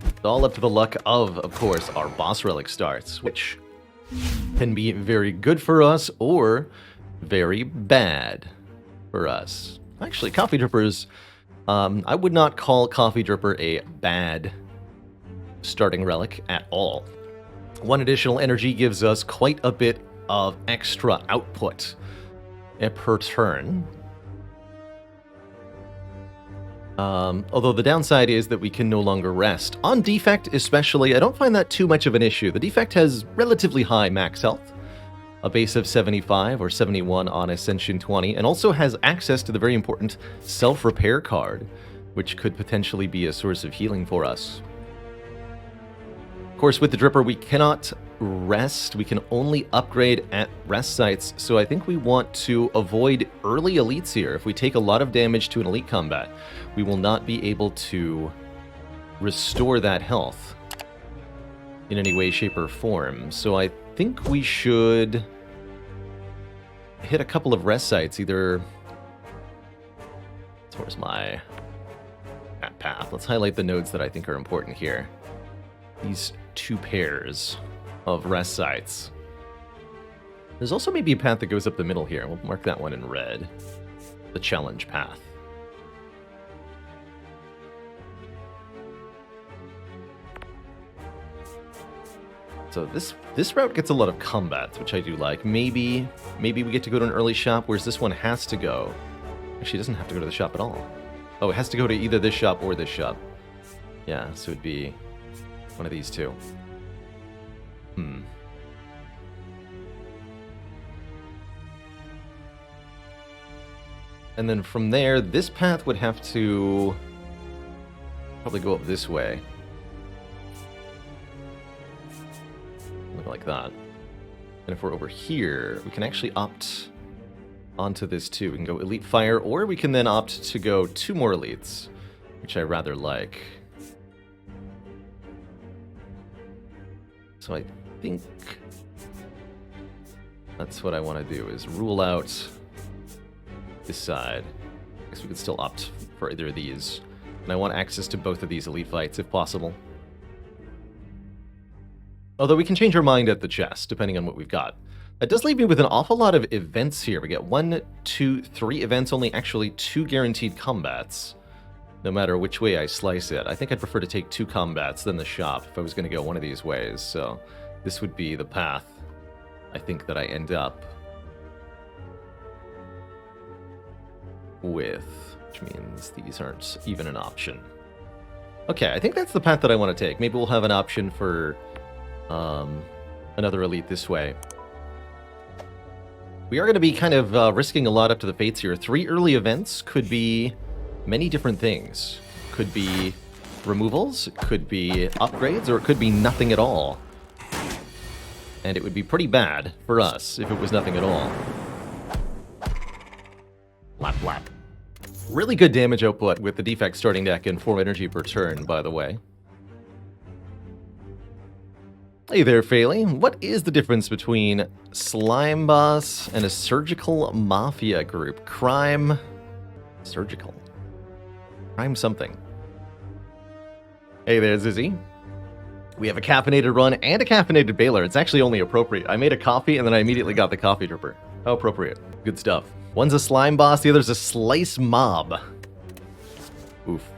It's all up to the luck of course, our boss relic starts, which can be very good for us or very bad for us. Actually, Coffee Drippers, I would not call Coffee Dripper a bad starting relic at all. One additional energy gives us quite a bit of extra output per turn. Although the downside is that we can no longer rest. On Defect especially, I don't find that too much of an issue. The Defect has relatively high max health, a base of 75 or 71 on Ascension 20, and also has access to the very important self-repair card, which could potentially be a source of healing for us. Of course, with the Dripper, we cannot rest. We can only upgrade at rest sites, so I think we want to avoid early elites here. If we take a lot of damage to an elite combat, we will not be able to restore that health in any way, shape, or form. So I think we should hit a couple of rest sites, either towards my path. Let's highlight the nodes that I think are important here. These two pairs of rest sites. There's also maybe a path that goes up the middle here. We'll mark that one in red. The challenge path. So this route gets a lot of combats, which I do like. Maybe we get to go to an early shop, whereas this one has to go. Actually, it doesn't have to go to the shop at all. Oh, it has to go to either this shop or this shop. Yeah, so it'd be one of these two. And then from there, this path would have to probably go up this way. Look like that. And if we're over here, we can actually opt onto this too. We can go Elite Fire, or we can then opt to go 2 more Elites, which I rather like. So I think that's what I want to do, is rule out this side. I guess we could still opt for either of these. And I want access to both of these elite fights if possible. Although we can change our mind at the chest, depending on what we've got. That does leave me with an awful lot of events here. We get 1, 2, 3 events, only actually 2 guaranteed combats, no matter which way I slice it. I think I'd prefer to take 2 combats than the shop if I was going to go one of these ways, so this would be the path I think that I end up with, which means these aren't even an option. Okay, I think that's the path that I want to take. Maybe we'll have an option for another elite this way. We are going to be kind of risking a lot up to the fates here. 3 early events could be many different things. Could be removals, could be upgrades, or it could be nothing at all. And it would be pretty bad for us if it was nothing at all. Lap, lap. Really good damage output with the Defect starting deck and 4 energy per turn, by the way. Hey there, Fayley. What is the difference between Slime Boss and a surgical mafia group? Crime... surgical. Crime something. Hey there, Zizzy. We have a caffeinated run and a caffeinated Baalorlord. It's actually only appropriate. I made a coffee and then I immediately got the coffee dripper. How appropriate. Good stuff. One's a slime boss, the other's a slice mob. Oof.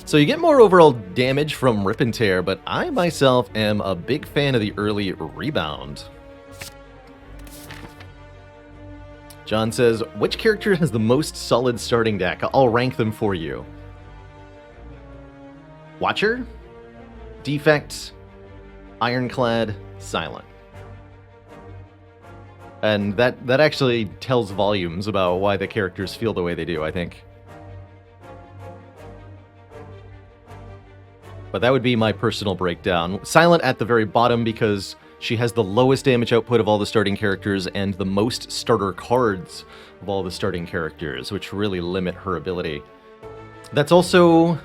So you get more overall damage from Rip and Tear, but I myself am a big fan of the early rebound. John says, which character has the most solid starting deck? I'll rank them for you. Watcher, Defect, Ironclad, Silent. And that actually tells volumes about why the characters feel the way they do, I think. But that would be my personal breakdown. Silent at the very bottom because she has the lowest damage output of all the starting characters and the most starter cards of all the starting characters, which really limit her ability. That's also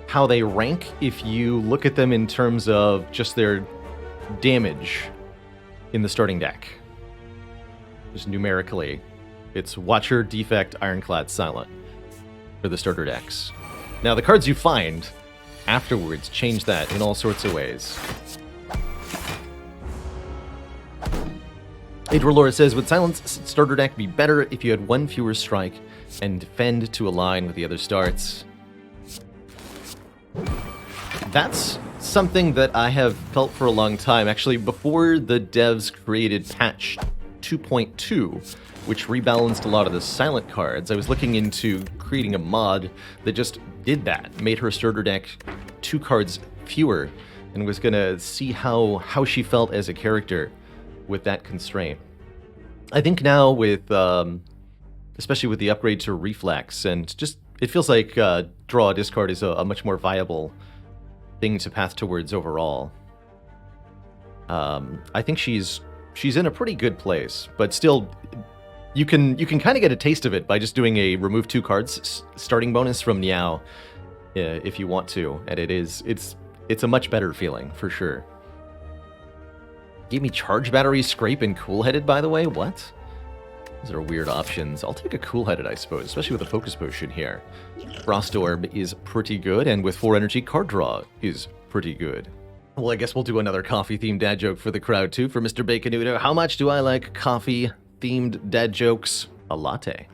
how they rank if you look at them in terms of just their damage in the starting deck. Just numerically. It's Watcher, Defect, Ironclad, Silent. for the starter decks. Now, the cards you find afterwards change that in all sorts of ways. Overpowered says, would Silence starter deck be better if you had one fewer strike and defend to align with the other starts? That's something that I have felt for a long time. Actually, before the devs created patch 2.2, which rebalanced a lot of the silent cards, I was looking into creating a mod that just did that, made her starter deck 2 cards fewer, and was gonna see how she felt as a character with that constraint. I think now with, especially with the upgrade to Reflex, and just, it feels like draw a discard is a much more viable thing to path towards overall. I think she's in a pretty good place, but still, you can kind of get a taste of it by just doing a remove 2 cards starting bonus from Niao, if you want to, and it's a much better feeling for sure. Gave me charge battery, scrape, and cool-headed, by the way. What? Those are weird options. I'll take a cool-headed, I suppose, especially with a focus potion here. Frost Orb is pretty good, and with 4 energy, card draw is pretty good. Well, I guess we'll do another coffee-themed dad joke for the crowd, too, for Mr. Baconudo. How much do I like coffee-themed dad jokes? A latte.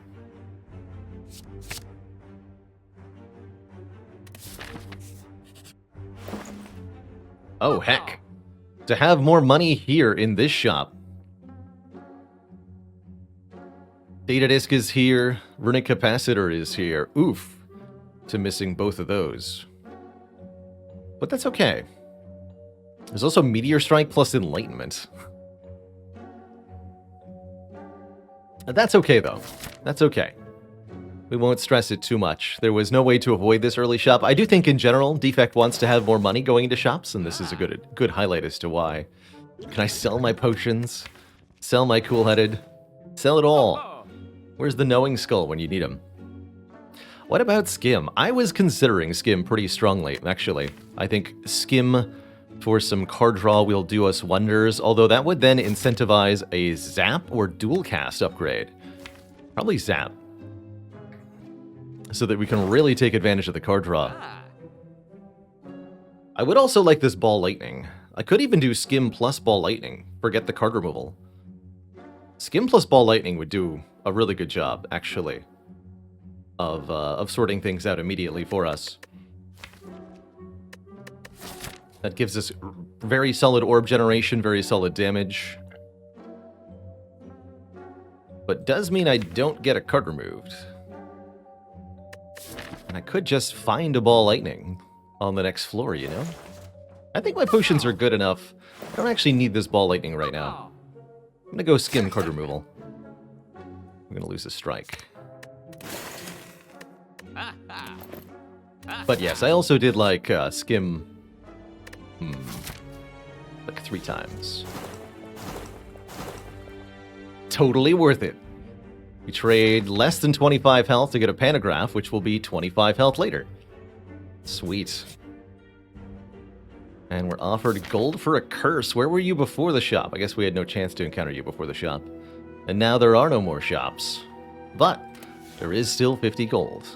Oh, heck. To have more money here in this shop. Data disk is here. Runic capacitor is here. Oof. To missing both of those. But that's okay. There's also Meteor Strike plus Enlightenment. That's okay, though. That's okay. We won't stress it too much. There was no way to avoid this early shop. I do think, in general, Defect wants to have more money going into shops, and this is a good highlight as to why. Can I sell my potions? Sell my cool-headed? Sell it all. Where's the knowing skull when you need him? What about Skim? I was considering Skim pretty strongly, actually. I think Skim for some card draw will do us wonders, although that would then incentivize a Zap or Dual Cast upgrade. Probably Zap, so that we can really take advantage of the card draw. I would also like this Ball Lightning. I could even do Skim plus Ball Lightning. Forget the card removal. Skim plus Ball Lightning would do a really good job, actually, of sorting things out immediately for us. That gives us very solid orb generation, very solid damage. But does mean I don't get a card removed. And I could just find a Ball Lightning on the next floor, you know? I think my potions are good enough. I don't actually need this Ball Lightning right now. I'm gonna go Skim card removal. I'm gonna lose a strike. But yes, I also did like Skim... like 3 times. Totally worth it. We trade less than 25 health to get a Pantograph, which will be 25 health later. Sweet. And we're offered gold for a curse. Where were you before the shop? I guess we had no chance to encounter you before the shop. And now there are no more shops. But there is still 50 gold.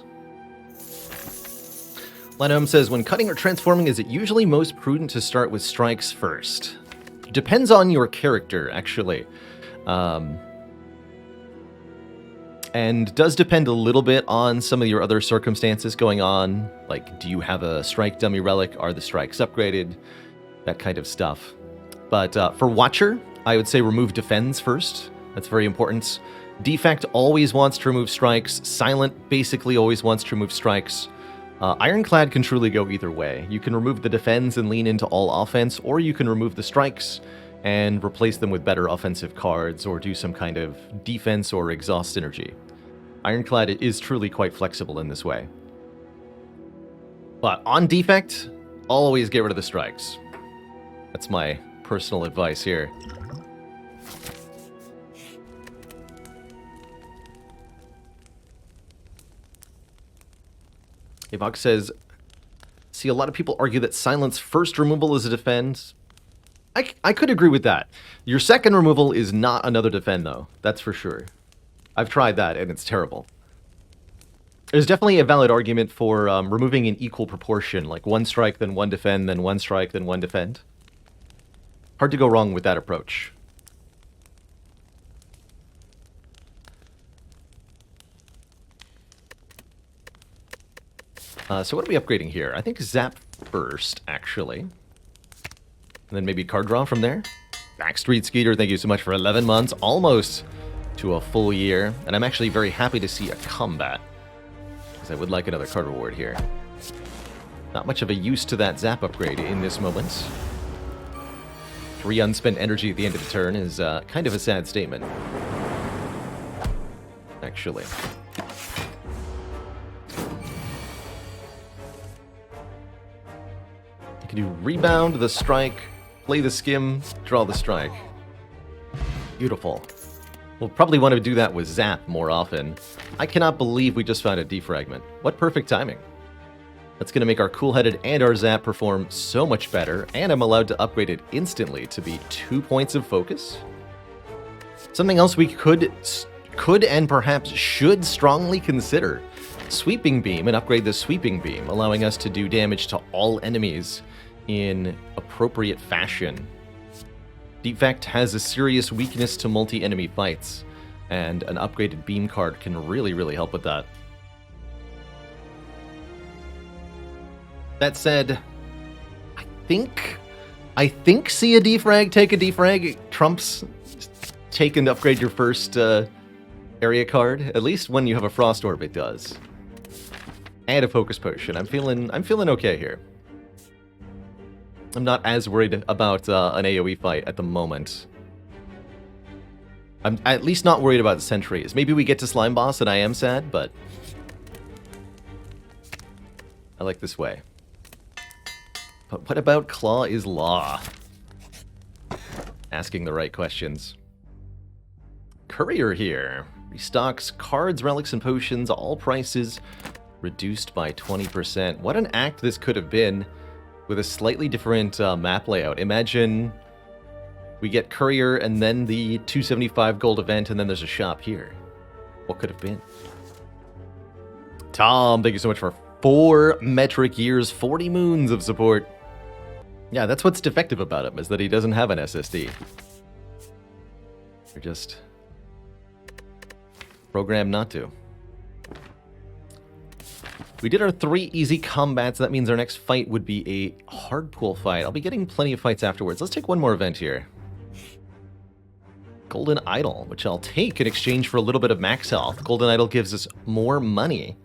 Lenham says, when cutting or transforming, is it usually most prudent to start with strikes first? Depends on your character, actually. And does depend a little bit on some of your other circumstances going on. Like, do you have a strike dummy relic? Are the strikes upgraded? That kind of stuff. But for Watcher, I would say remove defends first. That's very important. Defect always wants to remove strikes. Silent basically always wants to remove strikes. Ironclad can truly go either way. You can remove the defends and lean into all offense, or you can remove the strikes and replace them with better offensive cards, or do some kind of defense or exhaust synergy. Ironclad is truly quite flexible in this way. But on Defect, always get rid of the strikes. That's my personal advice here. Evok says, see, a lot of people argue that Silence first removal is a defend. I could agree with that. Your second removal is not another defend, though. That's for sure. I've tried that, and it's terrible. There's definitely a valid argument for removing an equal proportion, like one strike, then one defend, then one strike, then one defend. Hard to go wrong with that approach. So what are we upgrading here? I think Zap first, actually. And then maybe card draw from there. Backstreet Skeeter, thank you so much for 11 months, almost to a full year. And I'm actually very happy to see a combat, because I would like another card reward here. Not much of a use to that Zap upgrade in this moment. 3 unspent energy at the end of the turn is kind of a sad statement, actually. You can do Rebound, the Strike, play the Skim, draw the Strike. Beautiful. We'll probably want to do that with Zap more often. I cannot believe we just found a defragment. What perfect timing. That's going to make our Cool-Headed and our Zap perform so much better, and I'm allowed to upgrade it instantly to be 2 points of focus. Something else we could and perhaps should strongly consider. Sweeping Beam, and upgrade the Sweeping Beam, allowing us to do damage to all enemies in appropriate fashion. Defect has a serious weakness to multi-enemy fights, and an upgraded beam card can really, really help with that. That said, I think see a defrag, take a defrag trumps take and upgrade your first area card. At least when you have a Frost Orb, it does. And a Focus Potion. I'm feeling okay here. I'm not as worried about an AoE fight at the moment. I'm at least not worried about sentries. Maybe we get to Slime Boss and I am sad, but I like this way. But what about Claw is Law? Asking the right questions. Courier here. Restocks cards, relics, and potions, all prices reduced by 20%. What an act this could have been with a slightly different map layout. Imagine we get Courier and then the 275 gold event, and then there's a shop here. What could have been? Tom, thank you so much for 4 metric years, 40 moons of support. Yeah, that's what's defective about him, is that he doesn't have an SSD. You're just programmed not to. We did our 3 easy combats. That means our next fight would be a hard pool fight. I'll be getting plenty of fights afterwards. Let's take one more event here. Golden Idol, which I'll take in exchange for a little bit of max health. Golden Idol gives us more money.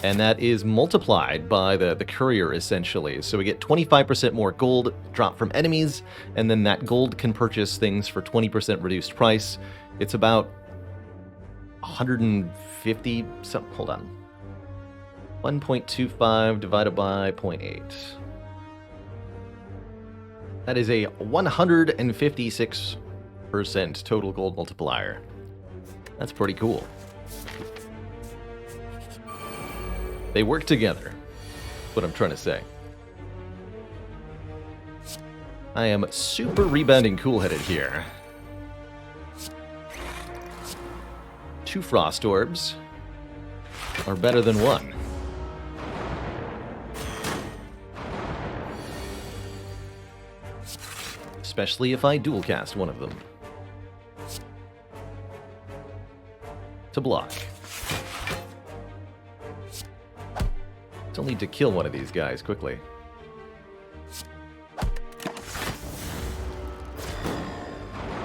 And that is multiplied by the courier, essentially. So we get 25% more gold drop from enemies, and then that gold can purchase things for 20% reduced price. It's about 150, hold on. 1.25 divided by 0.8. That is a 156% total gold multiplier. That's pretty cool. They work together. That's what I'm trying to say. I am super rebounding cool-headed here. 2 Frost Orbs are better than 1. Especially if I dual cast one of them. To block. Still need to kill one of these guys quickly. I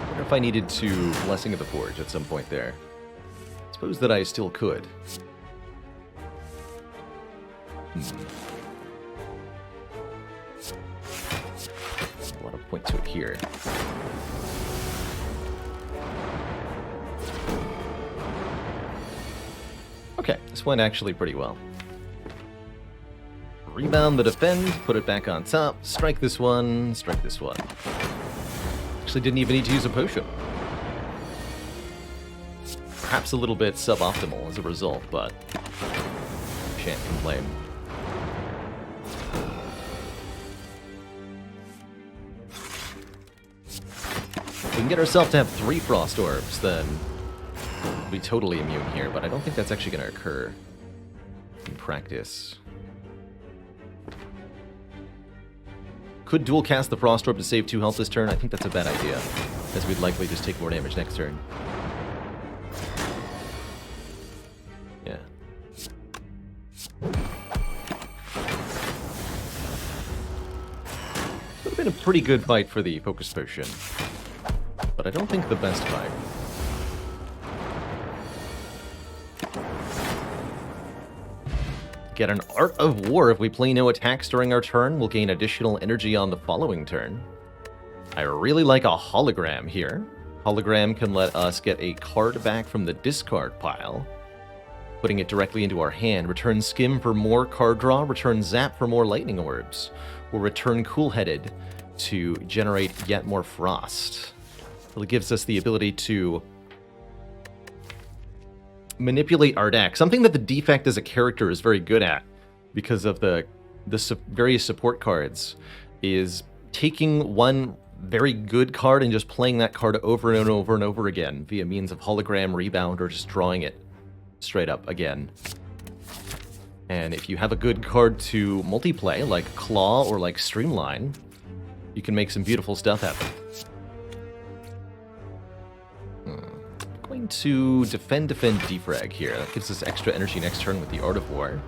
wonder if I needed to Blessing of the Forge at some point there. Suppose that I still could. A lot of point to it here. Okay, this went actually pretty well. Rebound the defend, put it back on top, strike this one, strike this one. Actually didn't even need to use a potion. Perhaps a little bit suboptimal as a result, but shan't complain. If we can get ourselves to have 3 Frost Orbs, then be totally immune here, but I don't think that's actually going to occur in practice. Could dual cast the Frost Orb to save 2 health this turn? I think that's a bad idea, as we'd likely just take more damage next turn. Yeah. Would have been a pretty good fight for the Focus Potion, but I don't think the best fight. Get an Art of War. If we play no attacks during our turn, we'll gain additional energy on the following turn. I really like a Hologram here. Hologram can let us get a card back from the discard pile, putting it directly into our hand. Return Skim for more card draw, return Zap for more Lightning Orbs, or return Cool-Headed to generate yet more Frost. Well, it gives us the ability to manipulate our deck, something that the Defect as a character is very good at because of the various support cards, is taking one very good card and just playing that card over and over and over again via means of hologram, rebound, or just drawing it straight up again. And if you have a good card to multiplay, like Claw or like Streamline, you can make some beautiful stuff happen. Going to defend, defrag here. That gives us extra energy next turn with the Art of War.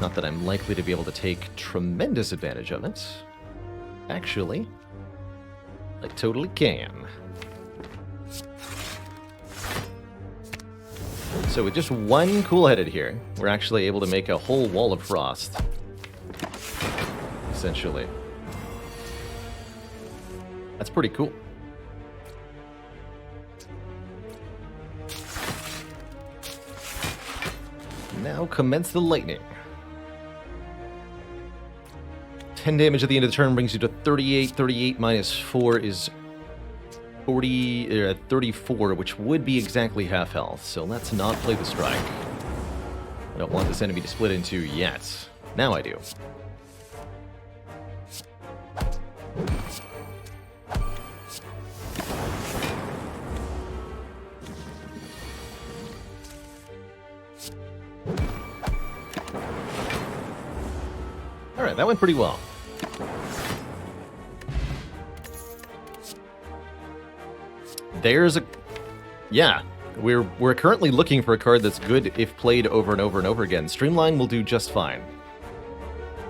Not that I'm likely to be able to take tremendous advantage of it. Actually, I totally can. So with just one Cool-Headed here, we're actually able to make a whole wall of Frost. Essentially. That's pretty cool. Now commence the lightning. 10 damage at the end of the turn brings you to 38. 38 minus 4 is 34, which would be exactly half health. So let's not play the strike. I don't want this enemy to split in 2 yet. Now I do. Alright, that went pretty well. There's a... Yeah, we're currently looking for a card that's good if played over and over and over again. Streamline will do just fine.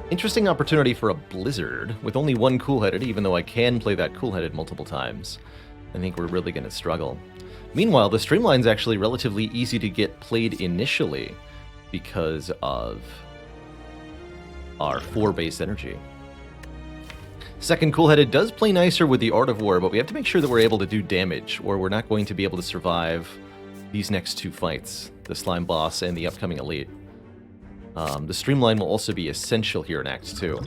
Interesting opportunity for a Blizzard, with only one Cool-Headed, even though I can play that Cool-Headed multiple times. I think we're really going to struggle. Meanwhile, the Streamline's actually relatively easy to get played initially because of our 4 base energy. Second Cool-Headed does play nicer with the Art of War, but we have to make sure that we're able to do damage, or we're not going to be able to survive these next 2 fights, the Slime Boss and the upcoming Elite. The Streamline will also be essential here in Act 2.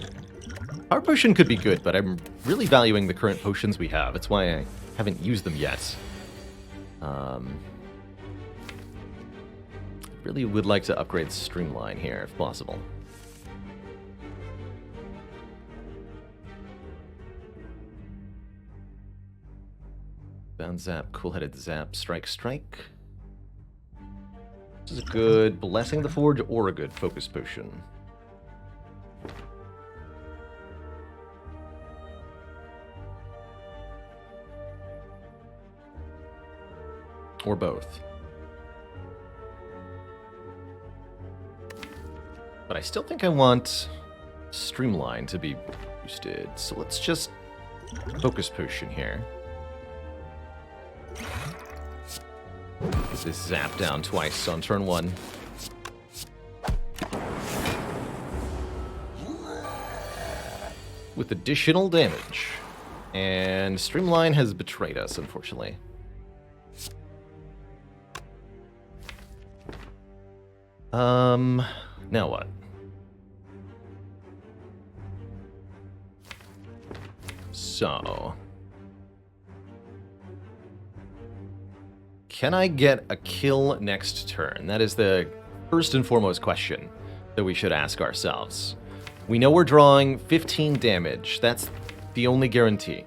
Power Potion could be good, but I'm really valuing the current potions we have. It's why I haven't used them yet. Really would like to upgrade Streamline here, if possible. Bound Zap, Cool-Headed Zap, Strike, Strike. This is a good Blessing of the Forge or a good Focus Potion. Or both. But I still think I want Streamline to be boosted, so let's just Focus Potion here. Get this Zap down twice on turn 1. With additional damage. And Streamline has betrayed us, unfortunately. Now what? So... Can I get a kill next turn? That is the first and foremost question that we should ask ourselves. We know we're drawing 15 damage. That's the only guarantee.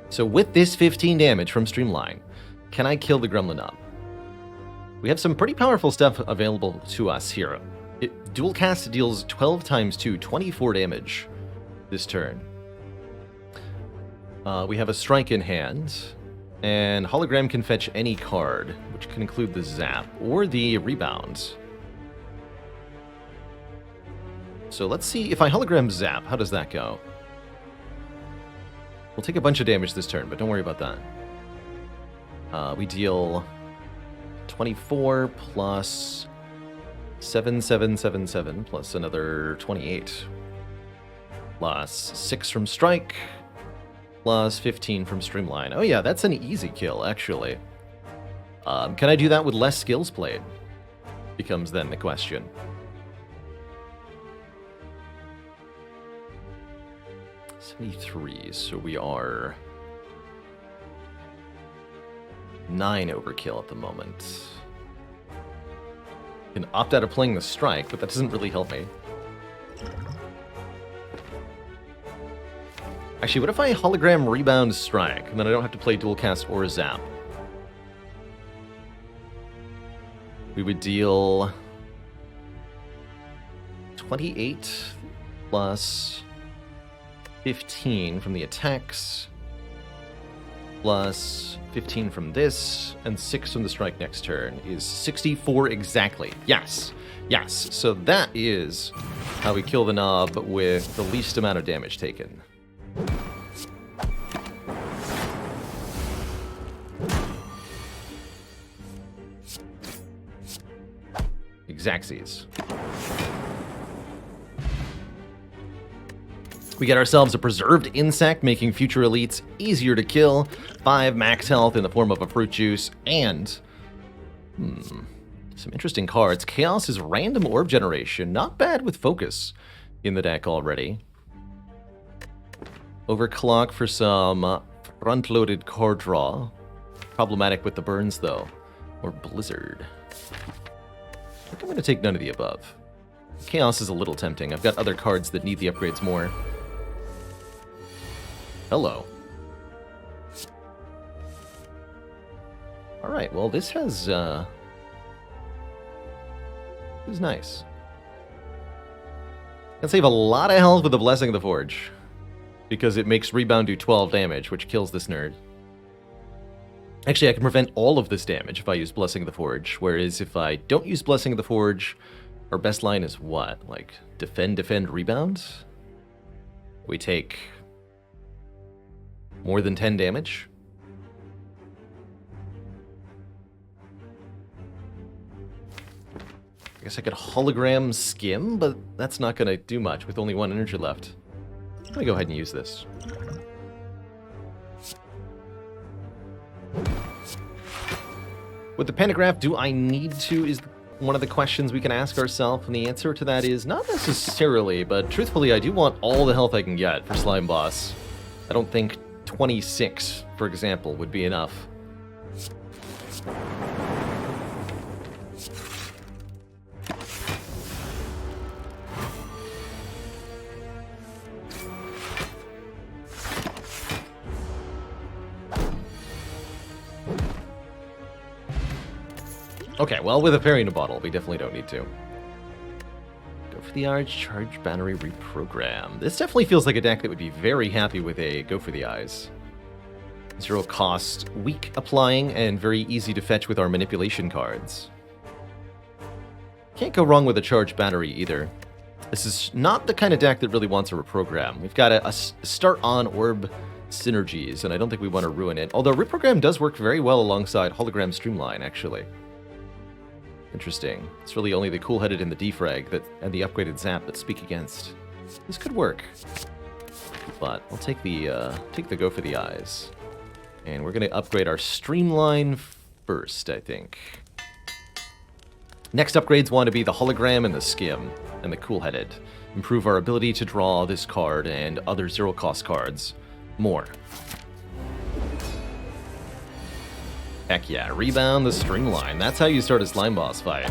So with this 15 damage from Streamline, can I kill the Gremlin up? We have some pretty powerful stuff available to us here. Dual Cast deals 12 times 2, 24 damage this turn. We have a Strike in hand, and Hologram can fetch any card, which can include the Zap or the Rebound. So let's see, if I Hologram Zap, how does that go? We'll take a bunch of damage this turn, but don't worry about that. We deal 24 plus 7777 plus another 28 plus 6 from Strike plus 15 from Streamline. Oh yeah, that's an easy kill, actually. Can I do that with less skills played? Becomes then the question. So we are 9 overkill at the moment. Can opt out of playing the Strike, but that doesn't really help me. Actually, what if I Hologram Rebound Strike, and then I don't have to play Dual Cast or Zap? We would deal 28 plus 15 from the attacks, plus 15 from this, and 6 from the Strike next turn is 64 exactly. Yes, yes. So that is how we kill the Knob with the least amount of damage taken. Exactsies. We get ourselves a Preserved Insect, making future elites easier to kill, 5 max health in the form of a fruit juice, and some interesting cards. Chaos is Random Orb Generation, not bad with Focus in the deck already. Overclock for some front-loaded card draw. Problematic with the burns, though. Or Blizzard. I think I'm going to take none of the above. Chaos is a little tempting. I've got other cards that need the upgrades more. Hello. Alright, well this has, this is nice. Can save a lot of health with the Blessing of the Forge, because it makes Rebound do 12 damage, which kills this nerd. Actually, I can prevent all of this damage if I use Blessing of the Forge, whereas if I don't use Blessing of the Forge, our best line is what? Like, defend, rebound? We take more than 10 damage? I guess I could Hologram Skim, but that's not going to do much with only 1 energy left. I'm going to go ahead and use this. With the Pentagraph, do I need to, is one of the questions we can ask ourselves, and the answer to that is not necessarily, but truthfully, I do want all the health I can get for Slime Boss. I don't think 26, for example, would be enough. Okay, well, with a fairy in a bottle, we definitely don't need to. Go for the Eyes, Charge Battery, Reprogram. This definitely feels like a deck that would be very happy with a Go for the Eyes. 0 cost, weak applying, and very easy to fetch with our manipulation cards. Can't go wrong with a Charge Battery either. This is not the kind of deck that really wants a Reprogram. We've got a start on Orb synergies, and I don't think we want to ruin it. Although Reprogram does work very well alongside Hologram Streamline, actually. Interesting. It's really only the Cool-Headed and the Defrag and the upgraded Zap that speak against. This could work. But I'll take the Go for the Eyes. And we're going to upgrade our Streamline first, I think. Next upgrades want to be the Hologram and the Skim, and the Cool-Headed. Improve our ability to draw this card and other 0-cost cards more. Heck yeah, Rebound the Streamline. That's how you start a Slime Boss fight.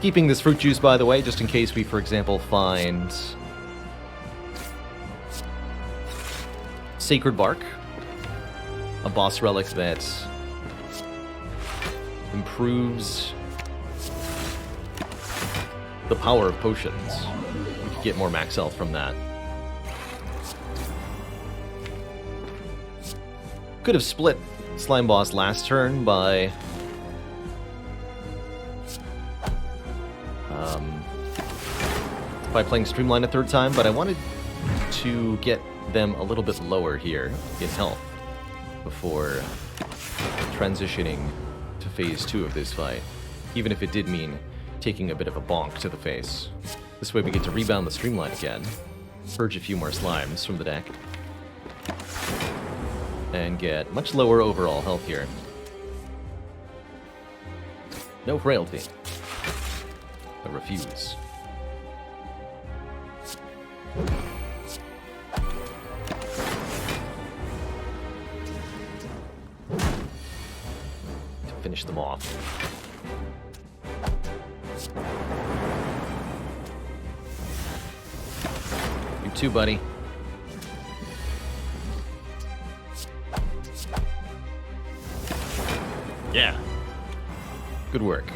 Keeping this Fruit Juice, by the way, just in case we, for example, find Sacred Bark, a boss relic that improves the power of potions. We could get more max health from that. Could have split Slime Boss last turn by playing Streamline a third time, but I wanted to get them a little bit lower here in health before transitioning to phase 2 of this fight, even if it did mean taking a bit of a bonk to the face. This way we get to rebound the Streamline again, purge a few more slimes from the deck, and get much lower overall health here. No frailty. I refuse. To finish them off. You too, buddy. Yeah. Good work.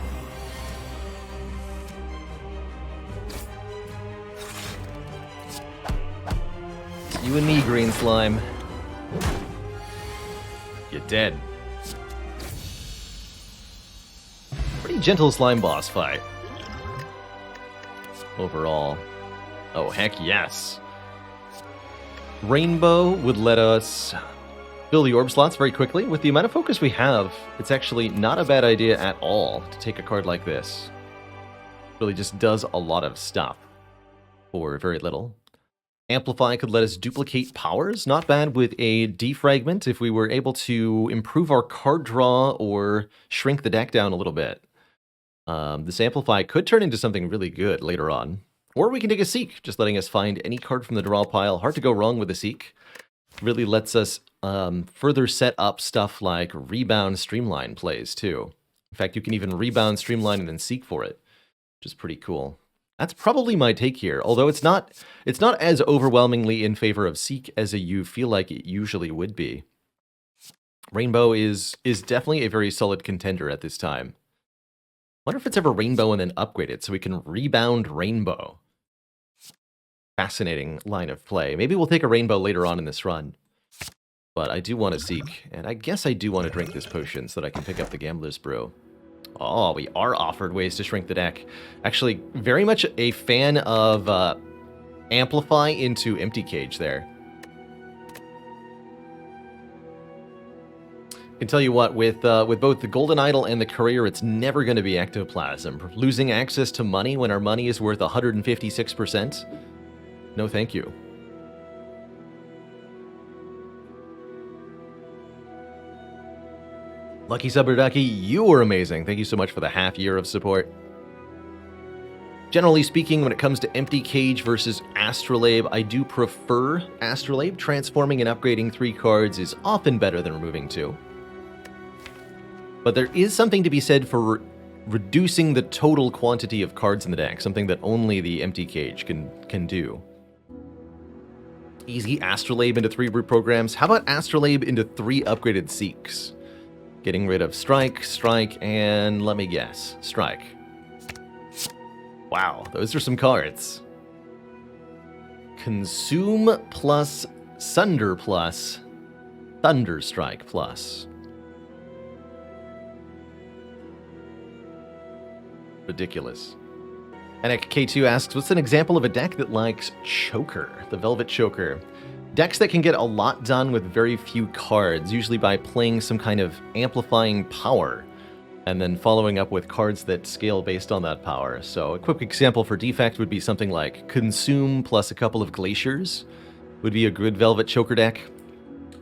You and me, green slime. You're dead. Pretty gentle slime boss fight. Overall. Oh, heck yes. Rainbow would let us fill the orb slots very quickly. With the amount of focus we have, it's actually not a bad idea at all to take a card like this. It really just does a lot of stuff for very little. Amplify could let us duplicate powers. Not bad with a defragment if we were able to improve our card draw or shrink the deck down a little bit. This Amplify could turn into something really good later on. Or we can take a Seek, just letting us find any card from the draw pile. Hard to go wrong with a Seek. Really lets us further set up stuff like Rebound Streamline plays too. In fact, you can even Rebound Streamline and then Seek for it, which is pretty cool. That's probably my take here, although it's not as overwhelmingly in favor of Seek as you feel like it usually would be. Rainbow is definitely a very solid contender at this time. Wonder if it's ever Rainbow and then upgraded so we can Rebound Rainbow. Fascinating line of play. Maybe we'll take a Rainbow later on in this run. But I do want to Seek, and I guess I do want to drink this potion so that I can pick up the Gambler's Brew. Oh, we are offered ways to shrink the deck. Actually, very much a fan of Amplify into Empty Cage there. I can tell you what, with both the Golden Idol and the Courier, it's never going to be Ectoplasm. Losing access to money when our money is worth 156%? No thank you. Lucky Subber Ducky, you were amazing. Thank you so much for the half year of support. Generally speaking, when it comes to Empty Cage versus Astrolabe, I do prefer Astrolabe. Transforming and upgrading 3 cards is often better than removing 2. But there is something to be said for reducing the total quantity of cards in the deck, something that only the Empty Cage can do. Easy Astrolabe into 3 root programs. How about Astrolabe into 3 upgraded Seeks? Getting rid of Strike, Strike, and let me guess, Strike. Wow, those are some cards. Consume plus Sunder plus Thunderstrike plus. Ridiculous. And K2 asks, what's an example of a deck that likes Choker, the Velvet Choker? Decks that can get a lot done with very few cards, usually by playing some kind of amplifying power, and then following up with cards that scale based on that power. So a quick example for Defect would be something like Consume plus a couple of Glaciers would be a good Velvet Choker deck.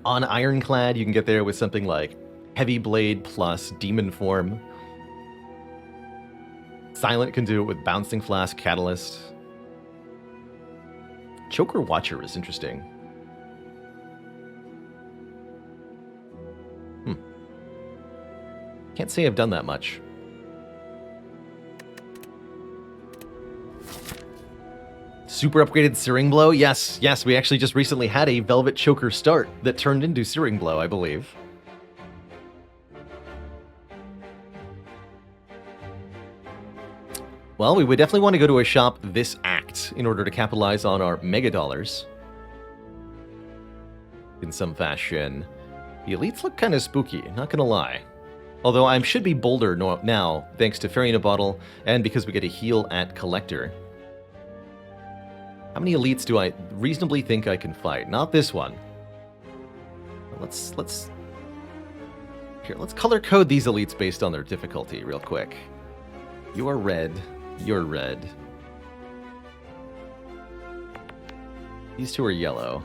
On Ironclad, you can get there with something like Heavy Blade plus Demon Form. Silent can do it with Bouncing Flask, Catalyst. Choker Watcher is interesting. Can't say I've done that much. Super upgraded Searing Blow? Yes, we actually just recently had a Velvet Choker start that turned into Searing Blow, I believe. Well, we would definitely want to go to a shop this act in order to capitalize on our mega dollars. In some fashion. The elites look kind of spooky, not gonna lie. Although I should be bolder now, thanks to Fairy in a Bottle, and because we get a heal at Collector. How many elites do I reasonably think I can fight? Not this one. Let's color code these elites based on their difficulty real quick. You are red. You're red. These two are yellow.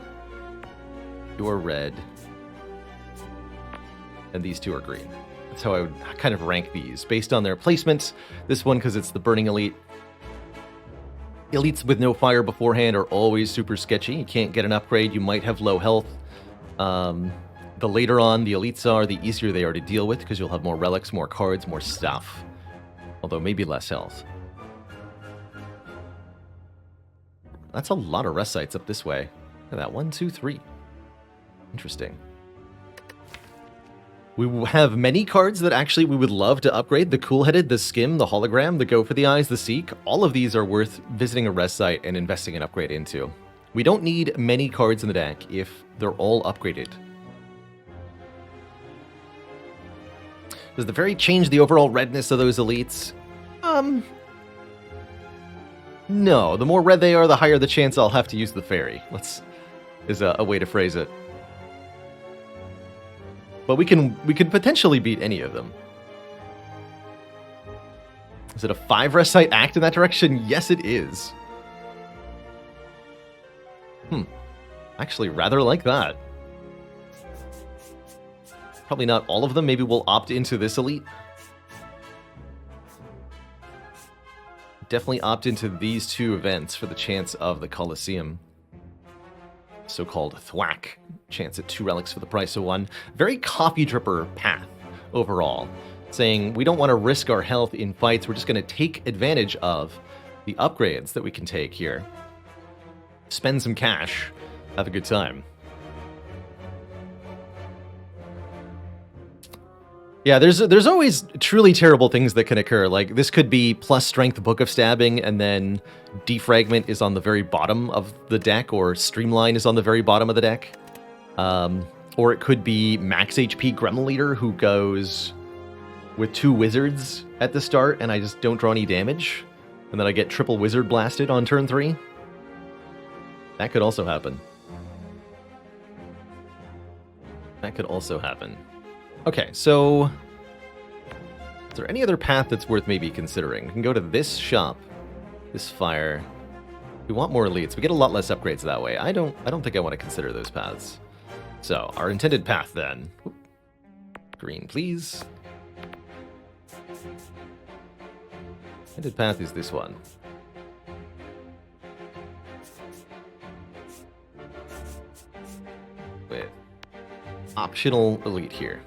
You're red. And these two are green. That's how I would kind of rank these based on their placement. This one because it's the Burning Elite. Elites with no fire beforehand are always super sketchy. You can't get an upgrade. You might have low health. The later on the elites are, the easier they are to deal with because you'll have more relics, more cards, more stuff. Although maybe less health. That's a lot of rest sites up this way. Look at that. 1, 2, 3. Interesting. We have many cards that actually we would love to upgrade. The Cool-Headed, the Skim, the Hologram, the Go for the Eyes, the Seek. All of these are worth visiting a rest site and investing an upgrade into. We don't need many cards in the deck if they're all upgraded. Does the Fairy change the overall redness of those elites? No. The more red they are, the higher the chance I'll have to use the Fairy. Is a way to phrase it. But we could potentially beat any of them. Is it a 5 rest site act in that direction? Yes, it is. Actually, rather like that. Probably not all of them. Maybe we'll opt into this elite. Definitely opt into these two events for the chance of the Colosseum. So-called thwack. Chance at 2 relics for the price of 1. Very coffee dripper path overall. Saying we don't want to risk our health in fights. We're just going to take advantage of the upgrades that we can take here. Spend some cash. Have a good time. Yeah, there's always truly terrible things that can occur. Like, this could be plus strength Book of Stabbing, and then Defragment is on the very bottom of the deck, or Streamline is on the very bottom of the deck. Or it could be max HP Gremlin Leader, who goes with 2 wizards at the start, and I just don't draw any damage. And then I get triple wizard blasted on turn 3. That could also happen. That could also happen. Okay, so is there any other path that's worth maybe considering? We can go to this shop, this fire. We want more elites. We get a lot less upgrades that way. I don't think I want to consider those paths. So, our intended path then. Whoop. Green, please. Intended path is this one. With optional elite here.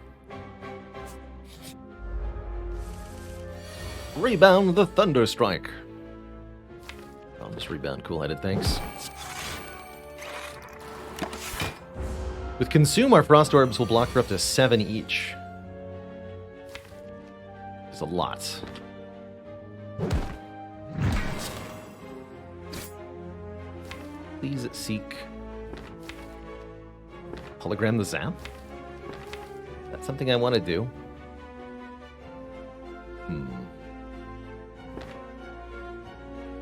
Rebound the Thunderstrike. I'll just rebound Cool-Headed, thanks. With Consume, our Frost Orbs will block for up to 7 each. There's a lot. Please seek Hologram the Zap. That's something I want to do.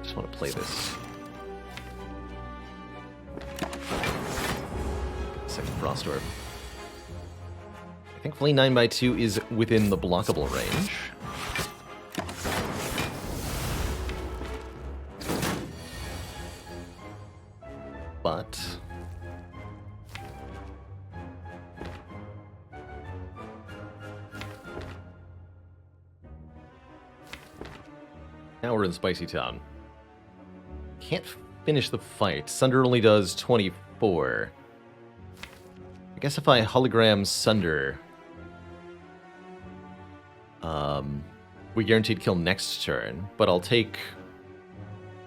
Just want to play this. Second Frost Orb. Thankfully 9x2 is within the blockable range. But now we're in Spicy Town. Can't finish the fight. Sunder only does 24. I guess if I hologram Sunder, we guaranteed kill next turn, but I'll take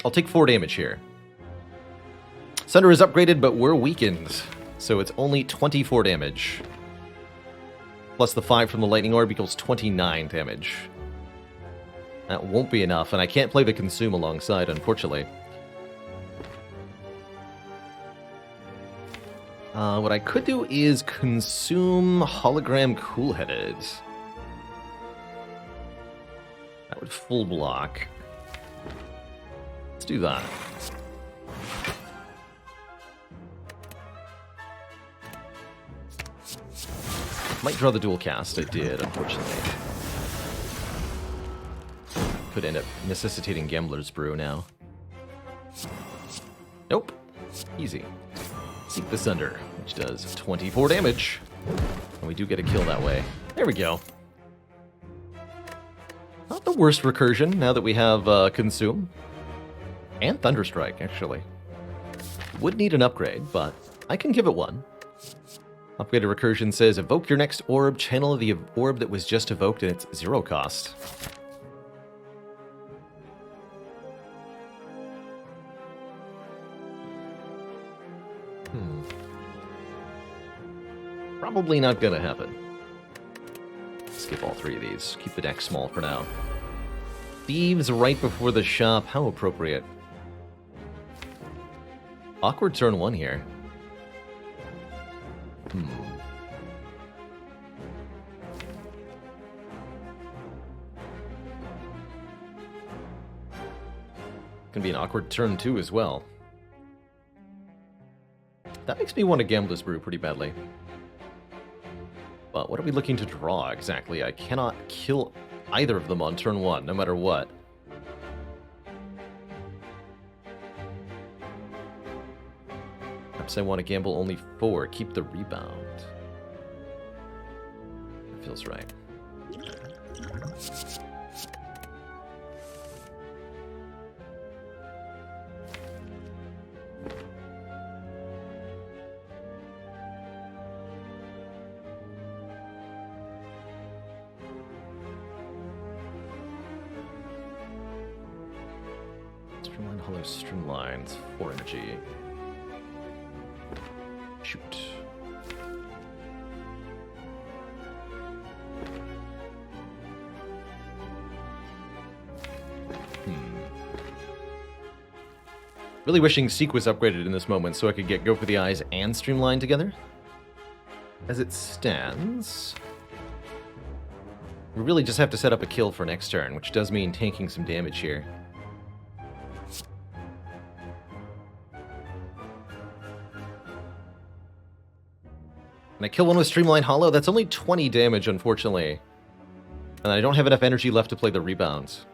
4 damage here. Sunder is upgraded, but we're weakened, so it's only 24 damage. Plus the 5 from the Lightning Orb equals 29 damage. That won't be enough, and I can't play the Consume alongside, unfortunately. What I could do is Consume Hologram Cool-Headed. That would full block. Let's do that. Might draw the dual cast. I did, unfortunately. Could end up necessitating Gambler's Brew now. Nope. Easy. Seek the Sunder, which does 24 damage. And we do get a kill that way. There we go. Not the worst recursion now that we have Consume. And Thunderstrike, actually. Would need an upgrade, but I can give it one. Upgraded recursion says, evoke your next orb, channel the orb that was just evoked, and it's 0 cost. Probably not gonna happen. Skip all 3 of these. Keep the deck small for now. Thieves right before the shop. How appropriate. Awkward turn 1 here. Gonna be an awkward turn 2 as well. That makes me want to Gambler's Brew pretty badly. But what are we looking to draw exactly? I cannot kill either of them on turn 1, no matter what. Perhaps I want to gamble only 4, keep the rebound. That feels right. Streamline, hollow, streamlines, 4 energy. Shoot. Really wishing Seek was upgraded in this moment so I could get Go for the Eyes and Streamline together. As it stands, we really just have to set up a kill for next turn, which does mean tanking some damage here. And I kill one with Streamline Hollow. That's only 20 damage, unfortunately. And I don't have enough energy left to play the rebounds.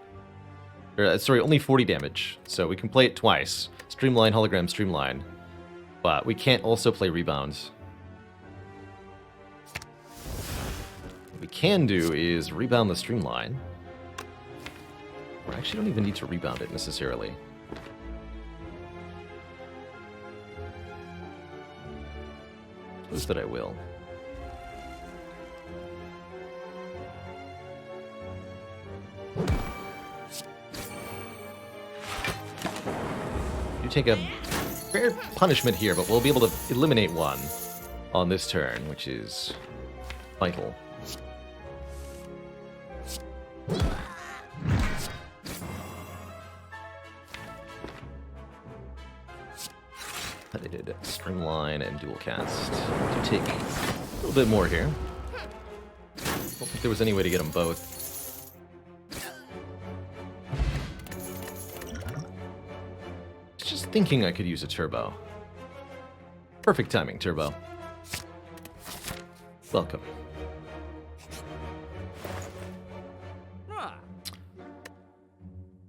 Sorry, only 40 damage. So we can play it twice. Streamline, Hologram, Streamline. But we can't also play rebounds. What we can do is rebound the Streamline. Or I actually don't even need to rebound it necessarily. Suppose that I will. You take a fair punishment here, but we'll be able to eliminate one on this turn, which is vital. I did Streamline and Dual Cast to take a little bit more here. Don't think there was any way to get them both. Just thinking I could use a turbo. Perfect timing, turbo. Welcome.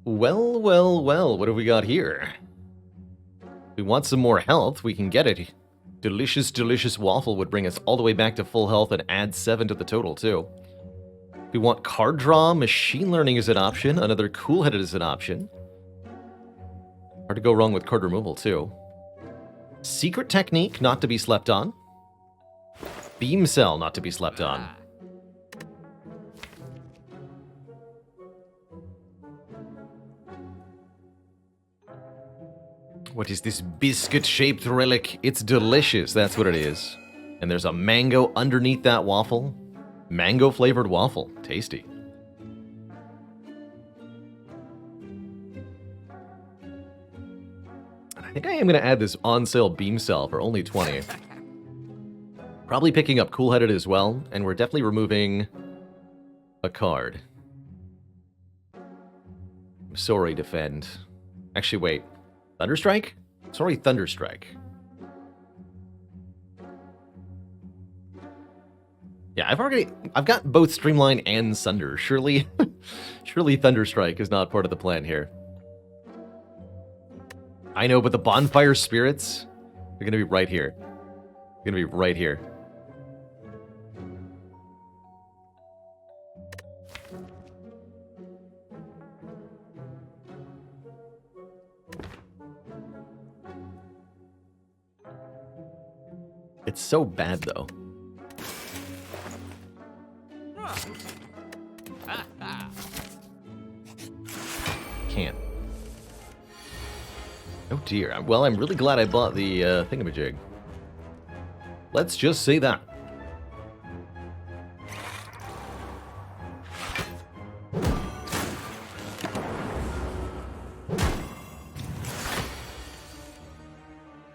Well, well, well, what have we got here? We want some more health, we can get it. Delicious, delicious waffle would bring us all the way back to full health and add 7 to the total, too. We want card draw, machine learning is an option, another cool-headed is an option. Hard to go wrong with card removal, too. Secret technique, not to be slept on. Beam cell, not to be slept on. What is this biscuit-shaped relic? It's delicious, that's what it is. And there's a mango underneath that waffle. Mango-flavored waffle. Tasty. I think I am going to add this on-sale beam cell for only 20. Probably picking up Cool-Headed as well, and we're definitely removing a card. Sorry, Defend. Actually, wait. Thunderstrike? Sorry, Thunderstrike. Yeah, I've got both Streamline and Sunder. Surely Thunderstrike is not part of the plan here. I know, but the Bonfire Spirits are going to be right here. They're going to be right here. It's so bad, though. Can't. Oh dear. Well, I'm really glad I bought the thingamajig. Let's just say that.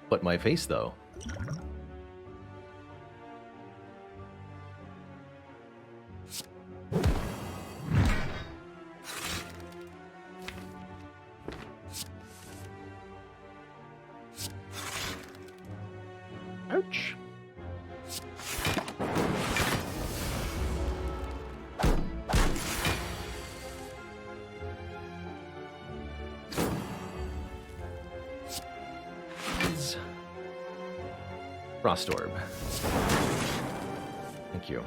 But my face, though. Ouch. Frost Orb. Thank you.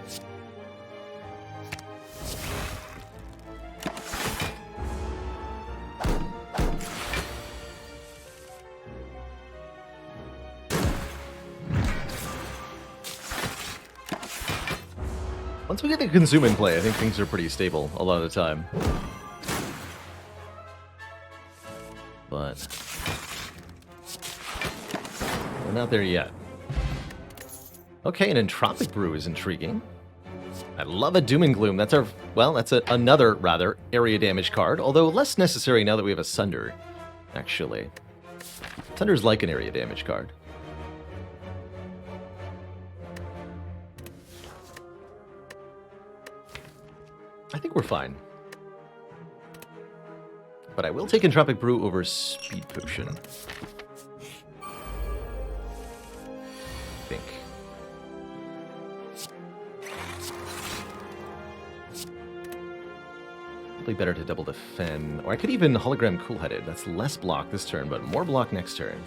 Once we get the consume in play, I think things are pretty stable a lot of the time. But we're not there yet. Okay, an Entropic Brew is intriguing. I love a Doom and Gloom. That's our, well, that's another, rather, area damage card, although less necessary now that we have a Sunder, actually. Sunder's like an area damage card. I think we're fine. But I will take Entropic Brew over Speed Potion. I think. Probably better to double defend. Or I could even Hologram Cool-Headed. That's less block this turn, but more block next turn.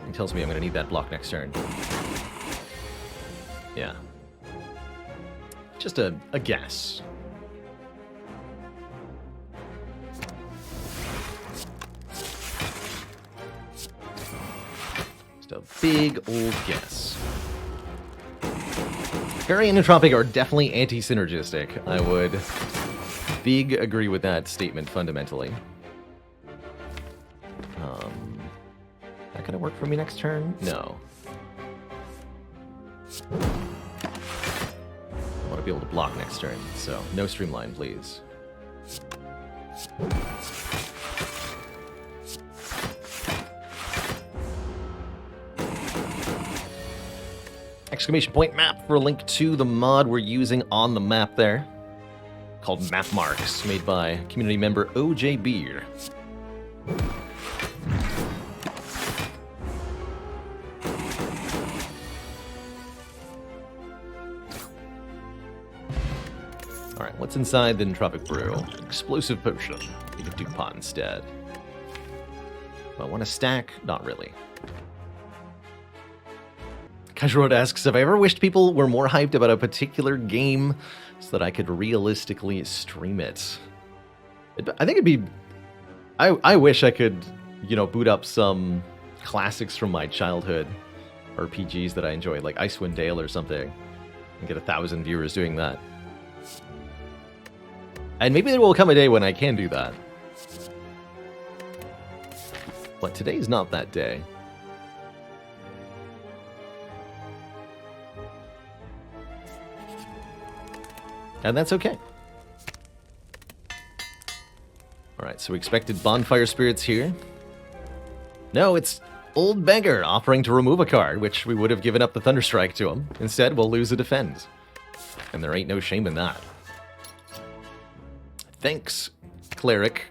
It tells me I'm going to need that block next turn. Yeah. Just a guess. Just a big old guess. Fairy and Entropic are definitely anti-synergistic. I would big agree with that statement fundamentally. That gonna work for me next turn? No. I want to be able to block next turn, so no Streamline, please. Exclamation point map for a link to the mod we're using on the map there, called Map Marks, made by community member OJ Beer. Alright, what's inside the Entropic Brew? Explosive Potion. We can do pot instead. Do I want to stack? Not really. Casual asks, have I ever wished people were more hyped about a particular game so that I could realistically stream it? I think it'd be... I wish I could, you know, boot up some classics from my childhood, RPGs that I enjoyed, like Icewind Dale or something, and get 1,000 viewers doing that. And maybe there will come a day when I can do that. But today's not that day. And that's okay. Alright, so we expected Bonfire Spirits here. No, it's Old Beggar offering to remove a card, which we would have given up the Thunderstrike to him. Instead, we'll lose a Defend. And there ain't no shame in that. Thanks, Cleric.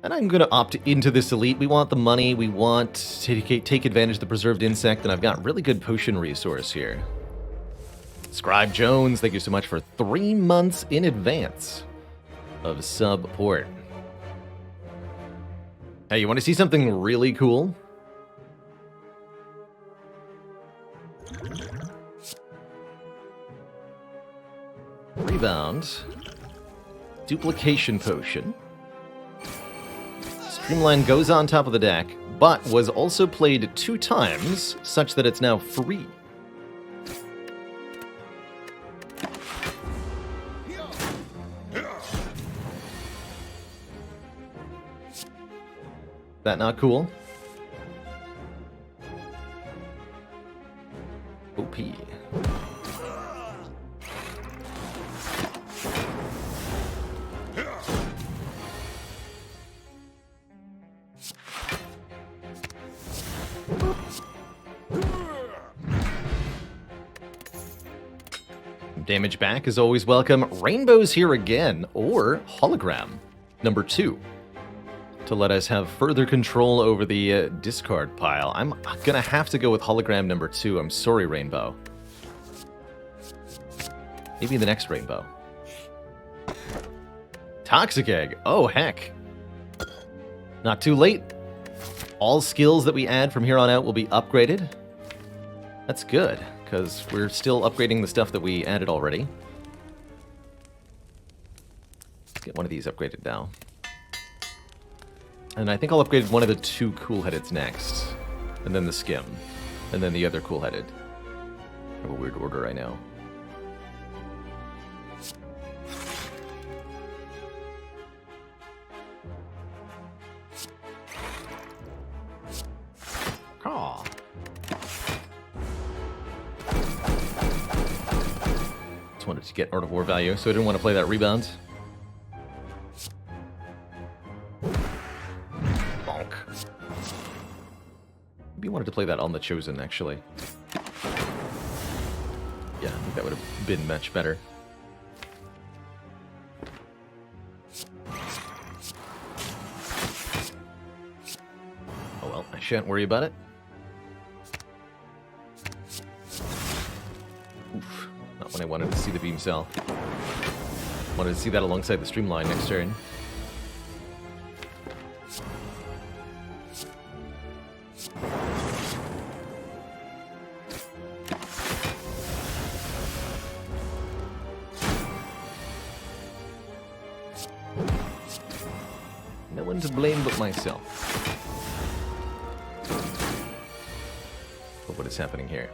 And I'm going to opt into this elite. We want the money. We want to take advantage of the Preserved Insect, and I've got really good potion resource here. Scribe Jones, thank you so much for 3 months in advance of support. Hey, you want to see something really cool? Rebound. Duplication Potion. Streamline goes on top of the deck, but was also played 2 times, such that it's now free. That not cool? OP. Damage back is always welcome. Rainbow's here again, or Hologram, number 2. To let us have further control over the discard pile. I'm gonna have to go with Hologram number 2. I'm sorry, Rainbow. Maybe the next Rainbow. Toxic Egg. Oh, heck. Not too late. All skills that we add from here on out will be upgraded. That's good, because we're still upgrading the stuff that we added already. Let's get one of these upgraded now. And I think I'll upgrade one of the 2 cool-headeds next. And then the skim. And then the other cool-headed. I have a weird order, I know. Caw. Just wanted to get Art of War value, so I didn't want to play that rebound. Maybe wanted to play that on the Chosen, actually. Yeah, I think that would have been much better. Oh well, I shan't worry about it. Oof, not when I wanted to see the Beam Cell. Wanted to see that alongside the Streamline next turn. To blame but myself. But what is happening here?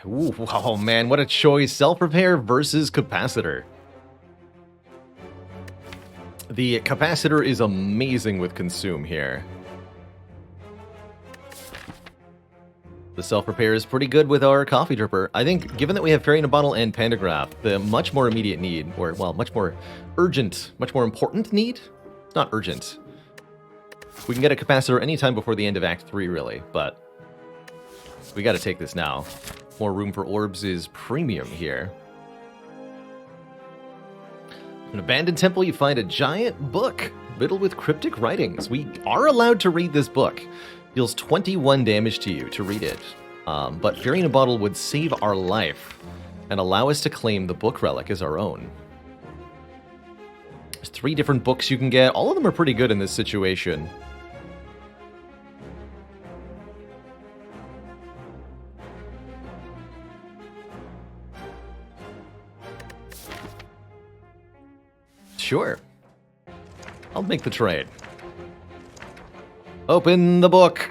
Ooh, oh man, what a choice. Self-repair versus capacitor. The capacitor is amazing with consume here. The self-repair is pretty good with our Coffee Dripper. I think, given that we have Fairy in a Bottle and Pantograph, the much more immediate need, or, well, much more urgent, much more important need? It's not urgent. We can get a Capacitor anytime before the end of Act 3, really, but we gotta take this now. More room for orbs is premium here. In an abandoned temple, you find a giant book riddled with cryptic writings. We are allowed to read this book. Deals 21 damage to you to read it. But Fairy in a Bottle would save our life and allow us to claim the book relic as our own. There's 3 different books you can get. All of them are pretty good in this situation. Sure. I'll make the trade. Open the book.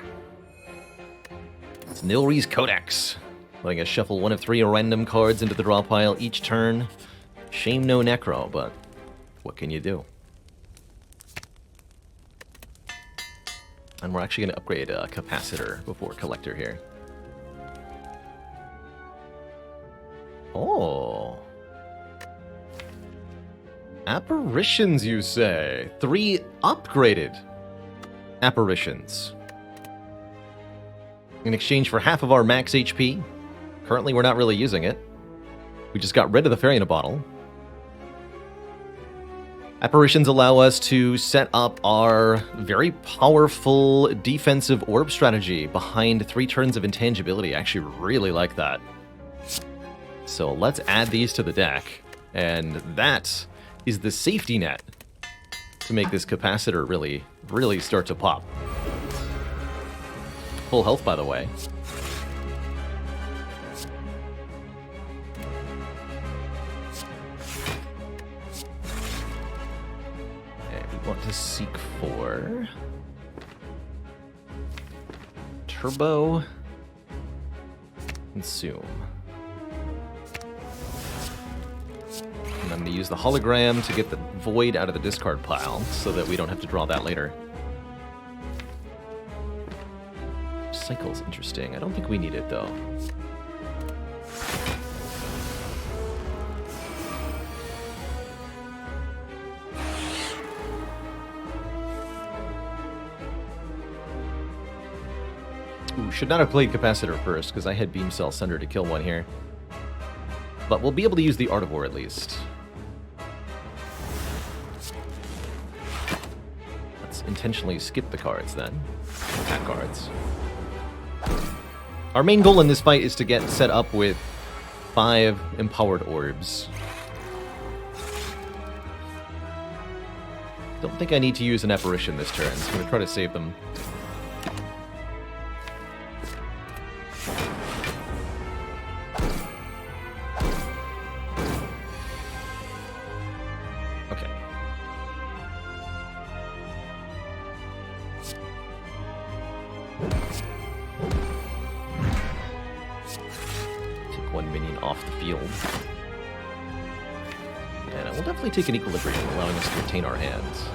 It's Nilri's Codex. Letting us shuffle 1 of 3 random cards into the draw pile each turn. Shame no Necro, but what can you do? And we're actually going to upgrade a capacitor before collector here. Oh. Apparitions, you say? 3 upgraded apparitions. In exchange for half of our max HP. Currently, we're not really using it. We just got rid of the fairy in a bottle. Apparitions allow us to set up our very powerful defensive orb strategy behind 3 turns of intangibility. I actually really like that. So let's add these to the deck. And that is the safety net to make this capacitor really start to pop. Full health, by the way. Want to seek for turbo consume. And I'm going to use the hologram to get the void out of the discard pile so that we don't have to draw that later. Cycle's interesting. I don't think we need it though. Ooh, should not have played Capacitor first, because I had Beam Cell Sunder to kill one here. But we'll be able to use the Artivore at least. Let's intentionally skip the cards then. Attack cards. Our main goal in this fight is to get set up with 5 Empowered Orbs. Don't think I need to use an Apparition this turn, so I'm going to try to save them. Take an Equilibrium, allowing us to retain our hands.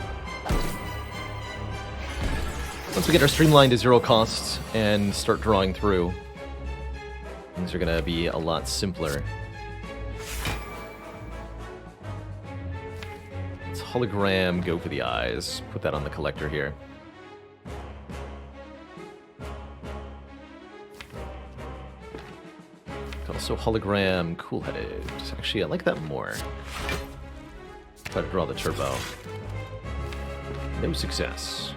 Once we get our Streamline to 0 costs and start drawing through, things are going to be a lot simpler. Let's hologram, go for the eyes. Put that on the collector here. Also hologram, cool-headed. Actually, I like that more. Try to draw the turbo. No success.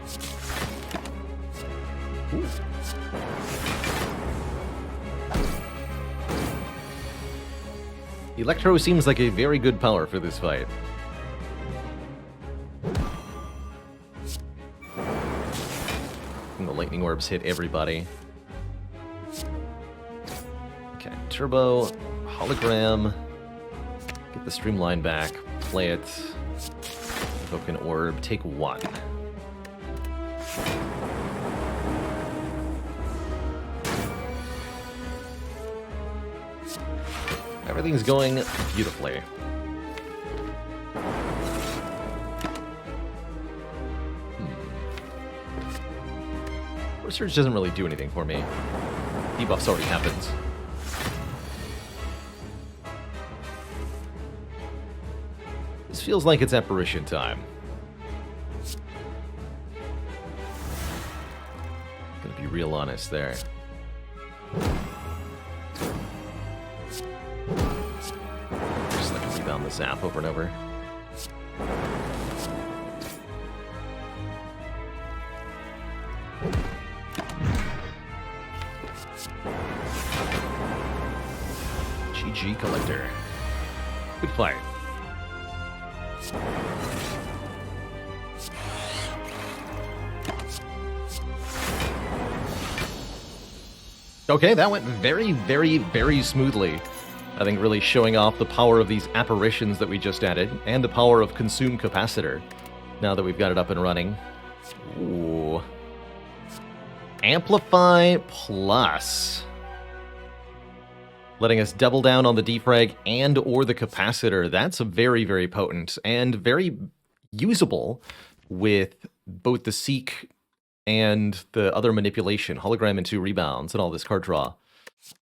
Ooh. Electro seems like a very good power for this fight. And the lightning orbs hit everybody. Okay, turbo, hologram. Get the streamline back. Play it. Evoke an orb. Take 1. Everything's going beautifully. Force Surge doesn't really do anything for me. Debuff's already happened. This feels like it's Apparition time. Gonna be real honest there. Just like rebound the zap over and over. GG Collector. Good fight. Okay, that went very smoothly. I think really showing off the power of these apparitions that we just added, and the power of Consume Capacitor, now that we've got it up and running. Ooh. Amplify Plus. Letting us double down on the defrag and or the capacitor. That's very potent and very usable with both the Seek and the other manipulation, hologram and 2 rebounds, and all this card draw.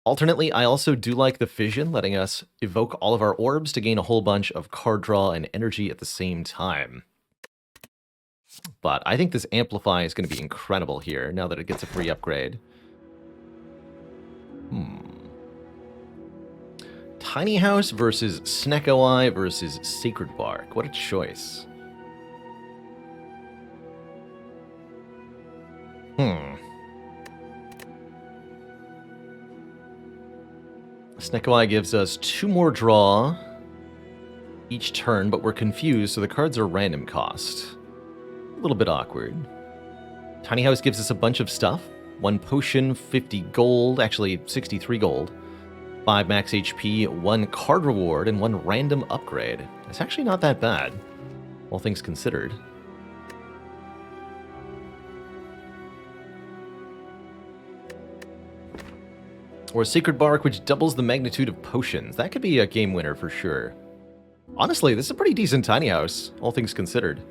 Alternately, I also do like the fission, letting us evoke all of our orbs to gain a whole bunch of card draw and energy at the same time. But I think this Amplify is going to be incredible here, now that it gets a free upgrade. Tiny House versus Snecko Eye versus Sacred Bark. What a choice. Snecko Eye gives us 2 more draw each turn, but we're confused, so the cards are random cost. A little bit awkward. Tiny House gives us a bunch of stuff. 1 potion, 50 gold, actually 63 gold. 5 max HP, 1 card reward, and 1 random upgrade. It's actually not that bad, all things considered. Or Sacred Bark, which doubles the magnitude of potions. That could be a game winner for sure. Honestly, this is a pretty decent Tiny House, all things considered.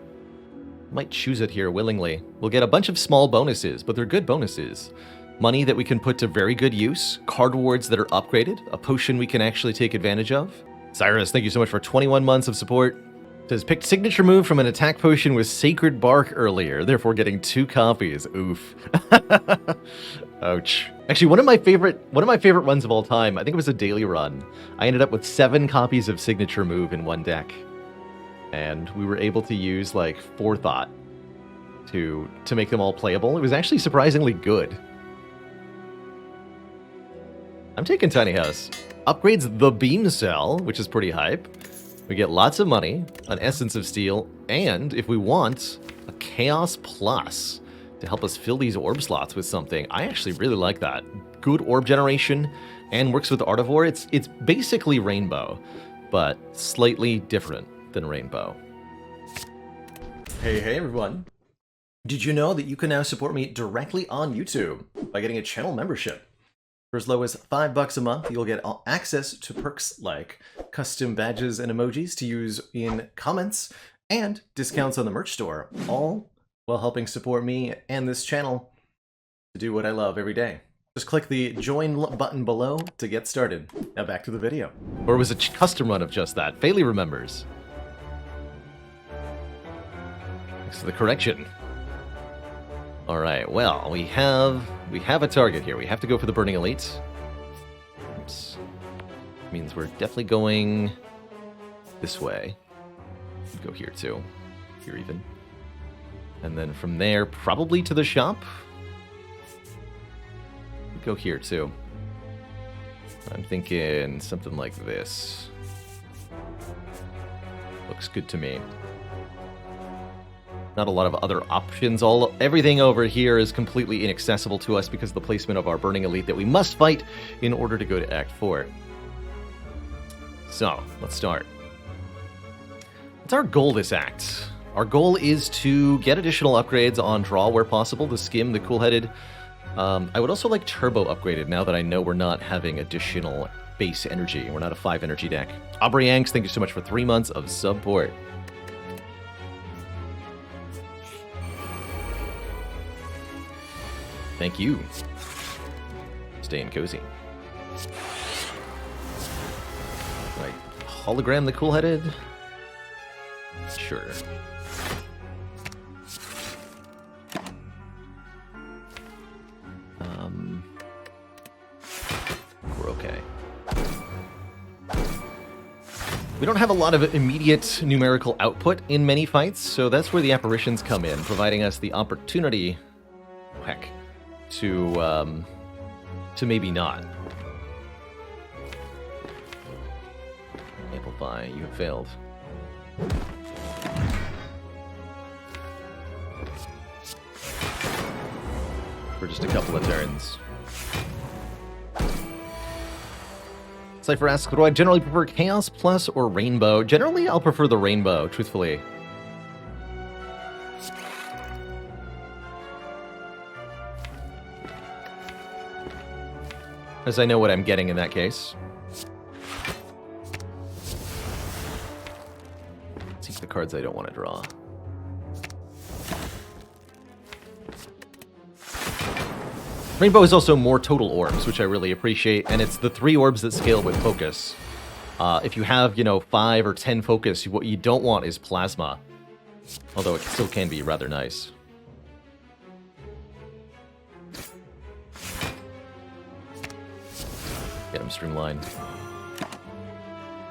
Might choose it here willingly. We'll get a bunch of small bonuses, but they're good bonuses. Money that we can put to very good use, card rewards that are upgraded, a potion we can actually take advantage of. Cyrus, thank you so much for 21 months of support. Says, picked signature move from an attack potion with Sacred Bark earlier, therefore getting 2 copies. Oof. Ouch. Actually, one of my favorite runs of all time, I think it was a daily run. I ended up with 7 copies of signature move in one deck. And we were able to use, like, Forethought to make them all playable. It was actually surprisingly good. I'm taking Tiny House. Upgrades the Beam Cell, which is pretty hype. We get lots of money, an Essence of Steel, and, if we want, a Chaos Plus to help us fill these orb slots with something. I actually really like that. Good orb generation, and works with Artivore. It's basically Rainbow, but slightly different than Rainbow. Hey everyone. Did you know that you can now support me directly on YouTube by getting a channel membership? For as low as $5 a month, you'll get access to perks like custom badges and emojis to use in comments and discounts on the merch store, all while helping support me and this channel to do what I love every day. Just click the join button below to get started. Now back to the video. Or was it a custom run of just that? Fayley remembers. Thanks for the correction. All right, well, we have a target here. We have to go for the Burning Elite. Oops. Means we're definitely going this way. Go here too. Here even. And then from there, probably to the shop. Go here too. I'm thinking something like this. Looks good to me. Not a lot of other options. Everything over here is completely inaccessible to us because of the placement of our Burning Elite that we must fight in order to go to Act 4. So, let's start. What's our goal this act? Our goal is to get additional upgrades on draw where possible, the Skim, the Cool-Headed. I would also like Turbo upgraded now that I know we're not having additional base energy. We're not a 5 energy deck. Aubrey Yanks, thank you so much for 3 months of support. Thank you. Staying cozy. Right. Hologram the Cool-Headed? Sure. We're okay. We don't have a lot of immediate numerical output in many fights, so that's where the apparitions come in, providing us the opportunity, heck, to maybe not. Amplify, you have failed. For just a couple of turns. Cypher asks, do I generally prefer Chaos Plus or Rainbow? Generally, I'll prefer the Rainbow, truthfully. As I know what I'm getting in that case. Let's see the cards I don't want to draw. Rainbow is also more total orbs, which I really appreciate, and it's the 3 orbs that scale with focus. If you have, 5 or 10 focus, what you don't want is plasma. Although it still can be rather nice. Get him streamlined.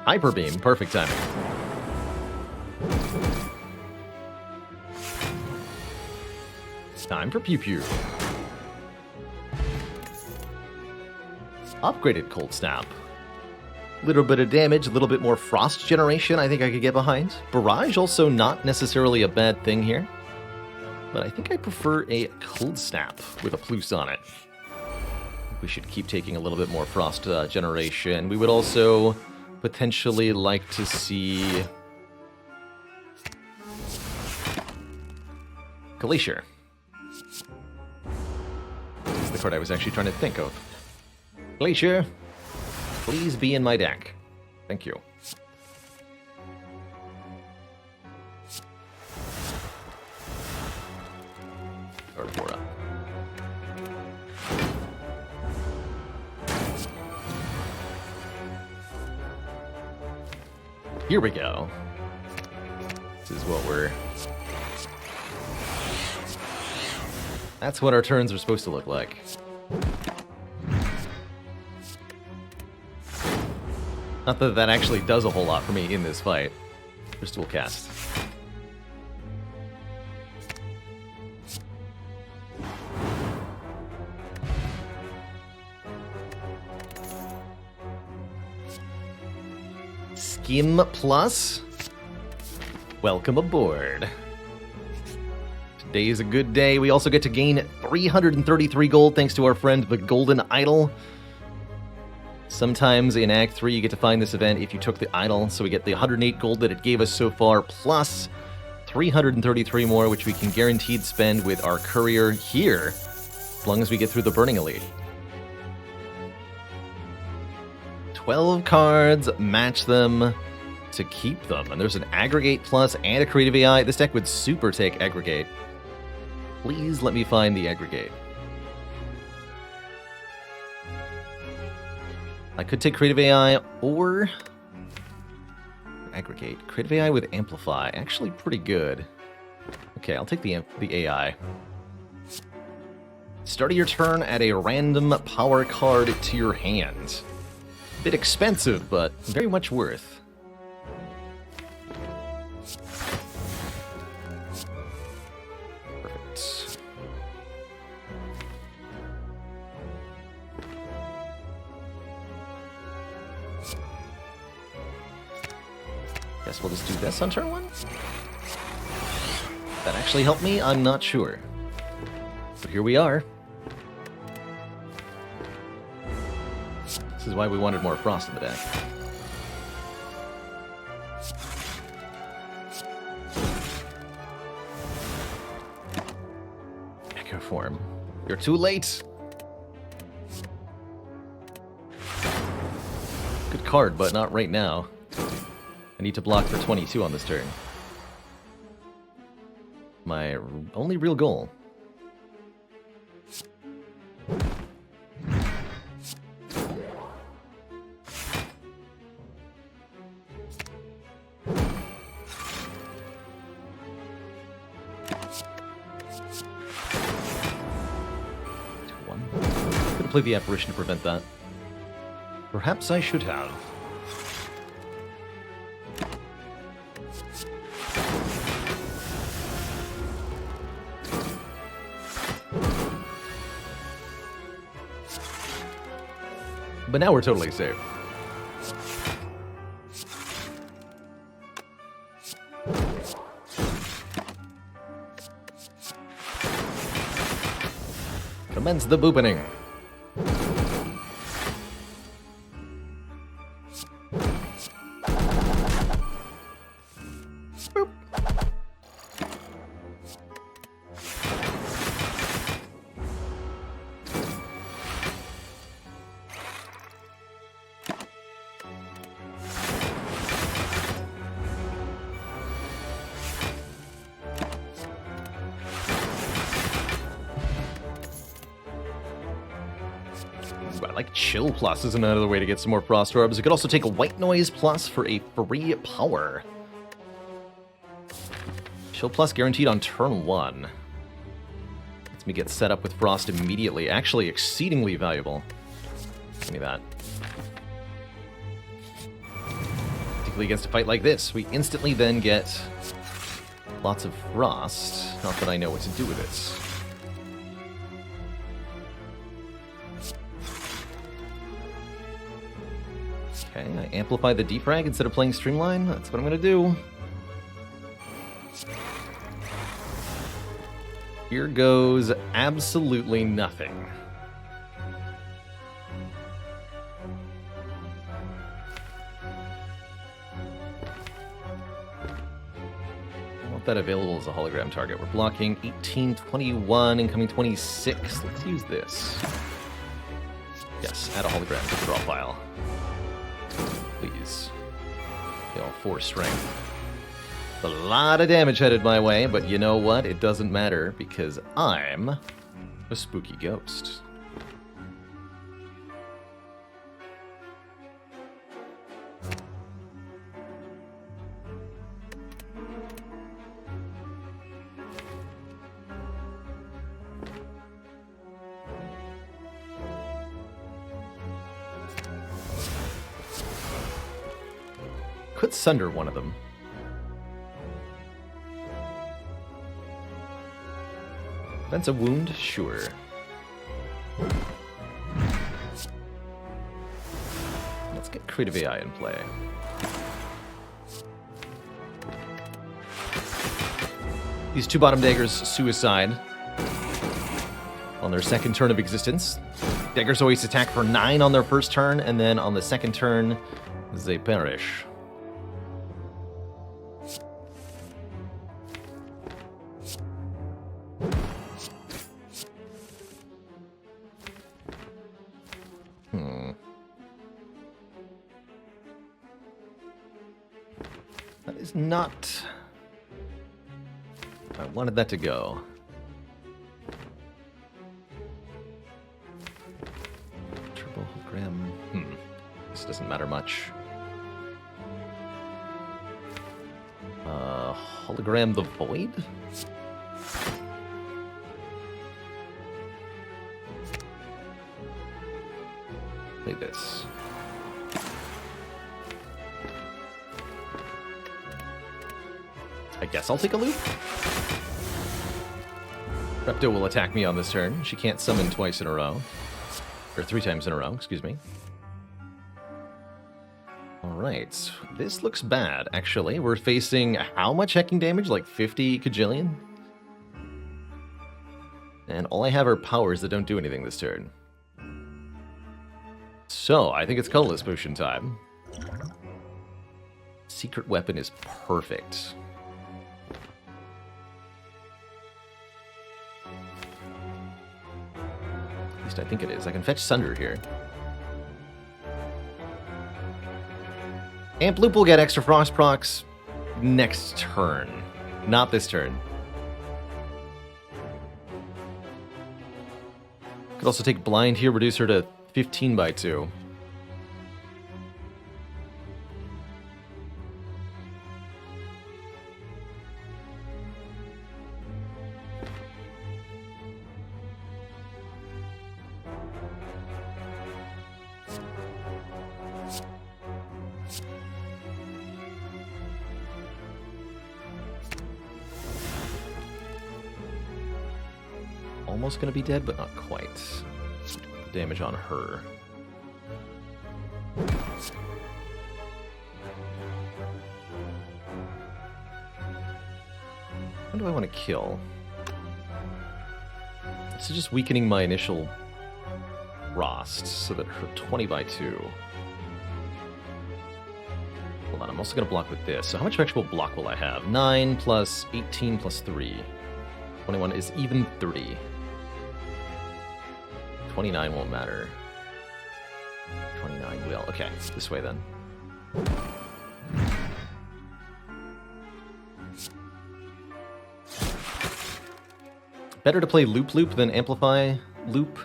Hyper Beam, perfect timing. Time for Pew Pew. Upgraded Cold Snap. Little bit of damage, a little bit more frost generation I think I could get behind. Barrage also not necessarily a bad thing here. But I think I prefer a Cold Snap with a plus on it. We should keep taking a little bit more frost generation. We would also potentially like to see Glacier. This is the card I was actually trying to think of. Glacier, please be in my deck. Thank you. Artbora. Here we go. This is what we're... That's what our turns are supposed to look like. Not that that actually does a whole lot for me in this fight. Crystal Cast. Skim Plus. Welcome aboard. Today is a good day. We also get to gain 333 gold thanks to our friend the Golden Idol. Sometimes in Act 3 you get to find this event if you took the idol, so we get the 108 gold that it gave us so far, plus 333 more, which we can guaranteed spend with our courier here, as long as we get through the Burning Elite. 12 cards, match them to keep them, and there's an Aggregate Plus and a Creative AI. This deck would super take Aggregate. Please let me find the Aggregate. I could take Creative AI or Aggregate. Creative AI with Amplify, actually pretty good. Okay, I'll take the AI. Start your turn, add a random power card to your hand. Bit expensive, but very much worth. Perfect. Guess we'll just do this on turn 1? That actually helped me? I'm not sure. But here we are. This is why we wanted more frost in the deck. Echo Form. You're too late! Good card, but not right now. I need to block for 22 on this turn. My only real goal. Play the Apparition to prevent that. Perhaps I should have. But now we're totally safe. Commence the boopening. I like Chill Plus is another way to get some more Frost Orbs. We could also take a White Noise Plus for a free power. Chill Plus guaranteed on turn 1. Lets me get set up with Frost immediately. Actually, exceedingly valuable. Give me that. Particularly against a fight like this, we instantly then get lots of Frost. Not that I know what to do with it. Okay, I amplify the defrag instead of playing Streamline. That's what I'm going to do. Here goes absolutely nothing. I want that available as a hologram target. We're blocking 18, 21, incoming 26. Let's use this. Yes, add a hologram to the draw file. Please. 4 strength. A lot of damage headed my way, but you know what? It doesn't matter because I'm a spooky ghost. Could sunder one of them. That's a wound? Sure. Let's get Creative AI in play. These 2 bottom daggers suicide on their second turn of existence. Daggers always attack for 9 on their first turn, and then on the second turn, they perish. That is not... I wanted that to go. Turbo hologram. This doesn't matter much. Hologram the Void? Play this. I guess I'll take a loop. Repto will attack me on this turn. She can't summon twice in a row. Or 3 times in a row, excuse me. Alright, this looks bad, actually. We're facing how much hacking damage? Like 50 kajillion? And all I have are powers that don't do anything this turn. So, I think it's colorless potion time. Secret weapon is perfect. At least I think it is. I can fetch Sunder here. Amp Loop will get extra Frost procs next turn. Not this turn. Could also take Blind here, reduce her to 15 by 2. Almost gonna be dead, but not quite. Damage on her. What do I want to kill? This is just weakening my initial Rost so that her 20 by 2. Hold on, I'm also gonna block with this. So how much actual block will I have? 9 plus 18 plus 3. 21 is even 30. 29 won't matter. 29 will. Okay, this way then. Better to play Loop Loop than Amplify Loop.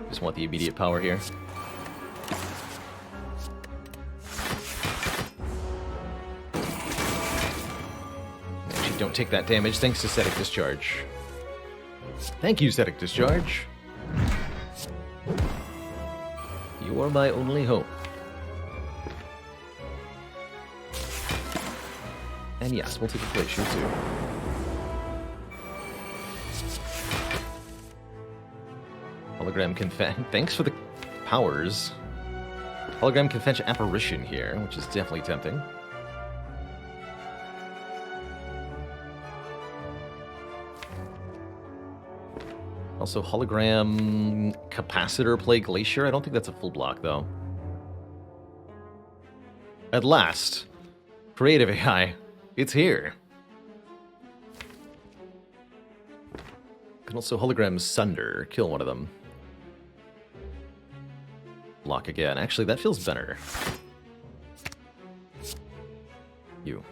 Because just want the immediate power here. Actually, don't take that damage thanks to Static Discharge. Thank you, Static Discharge. You are my only hope. And yes, we'll take a Glacier too. Hologram Confession. Thanks for the powers. Hologram Confession Apparition here, which is definitely tempting. Also, Hologram Capacitor play Glacier. I don't think that's a full block, though. At last, Creative AI, it's here. Can also Hologram Sunder, kill one of them. Block again. Actually, that feels better. You.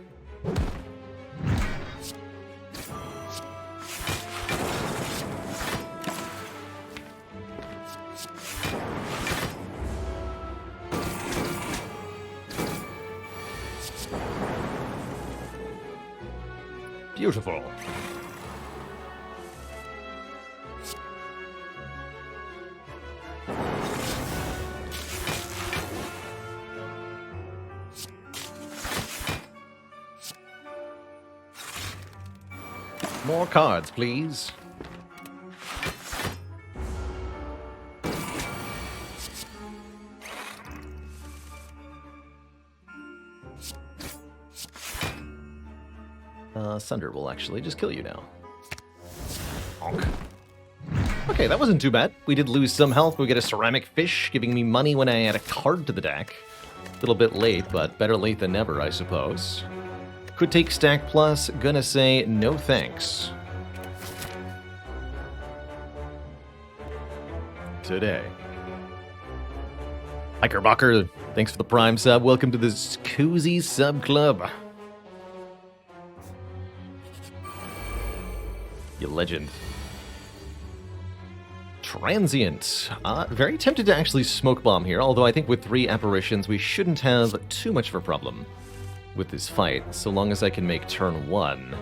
Beautiful. More cards, please. Sunder will actually just kill you now. Honk. Okay, that wasn't too bad. We did lose some health. We get a ceramic fish, giving me money when I add a card to the deck. A little bit late, but better late than never, I suppose. Could take stack plus. Gonna say no thanks. Today. Hikerbacher, thanks for the Prime sub. Welcome to this cozy sub club. You legend. Transient. Very tempted to actually smoke bomb here, although I think with 3 apparitions we shouldn't have too much of a problem with this fight, so long as I can make turn 1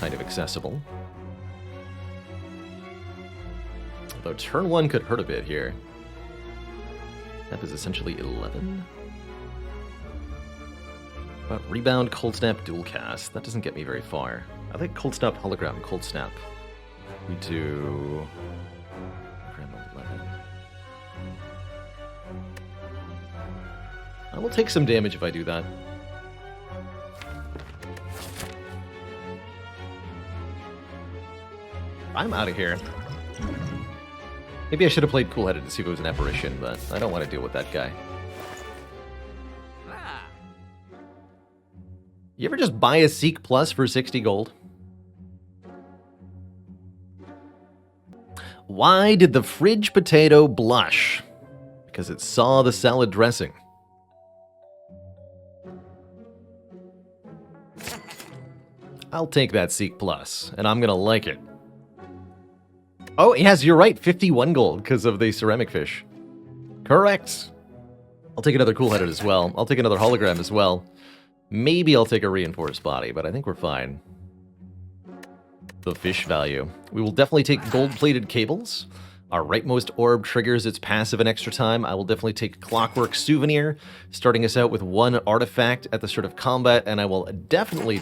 kind of accessible. Although turn 1 could hurt a bit here. That is essentially 11. Rebound, Cold Snap, Dual Cast. That doesn't get me very far. I think Cold Snap, Hologram, Cold Snap. We do... Hologram 11. I will take some damage if I do that. I'm out of here. Maybe I should have played cool-headed to see if it was an apparition, but I don't want to deal with that guy. You ever just buy a Seek Plus for 60 gold? Why did the fridge potato blush? Because it saw the salad dressing. I'll take that Seek Plus, and I'm gonna like it. Oh, yes, you're right, 51 gold because of the ceramic fish. Correct. I'll take another cool-headed as well. I'll take another hologram as well. Maybe I'll take a reinforced body, but I think we're fine. The fish value. We will definitely take gold-plated cables. Our rightmost orb triggers its passive an extra time. I will definitely take Clockwork Souvenir, starting us out with 1 artifact at the start of combat, and I will definitely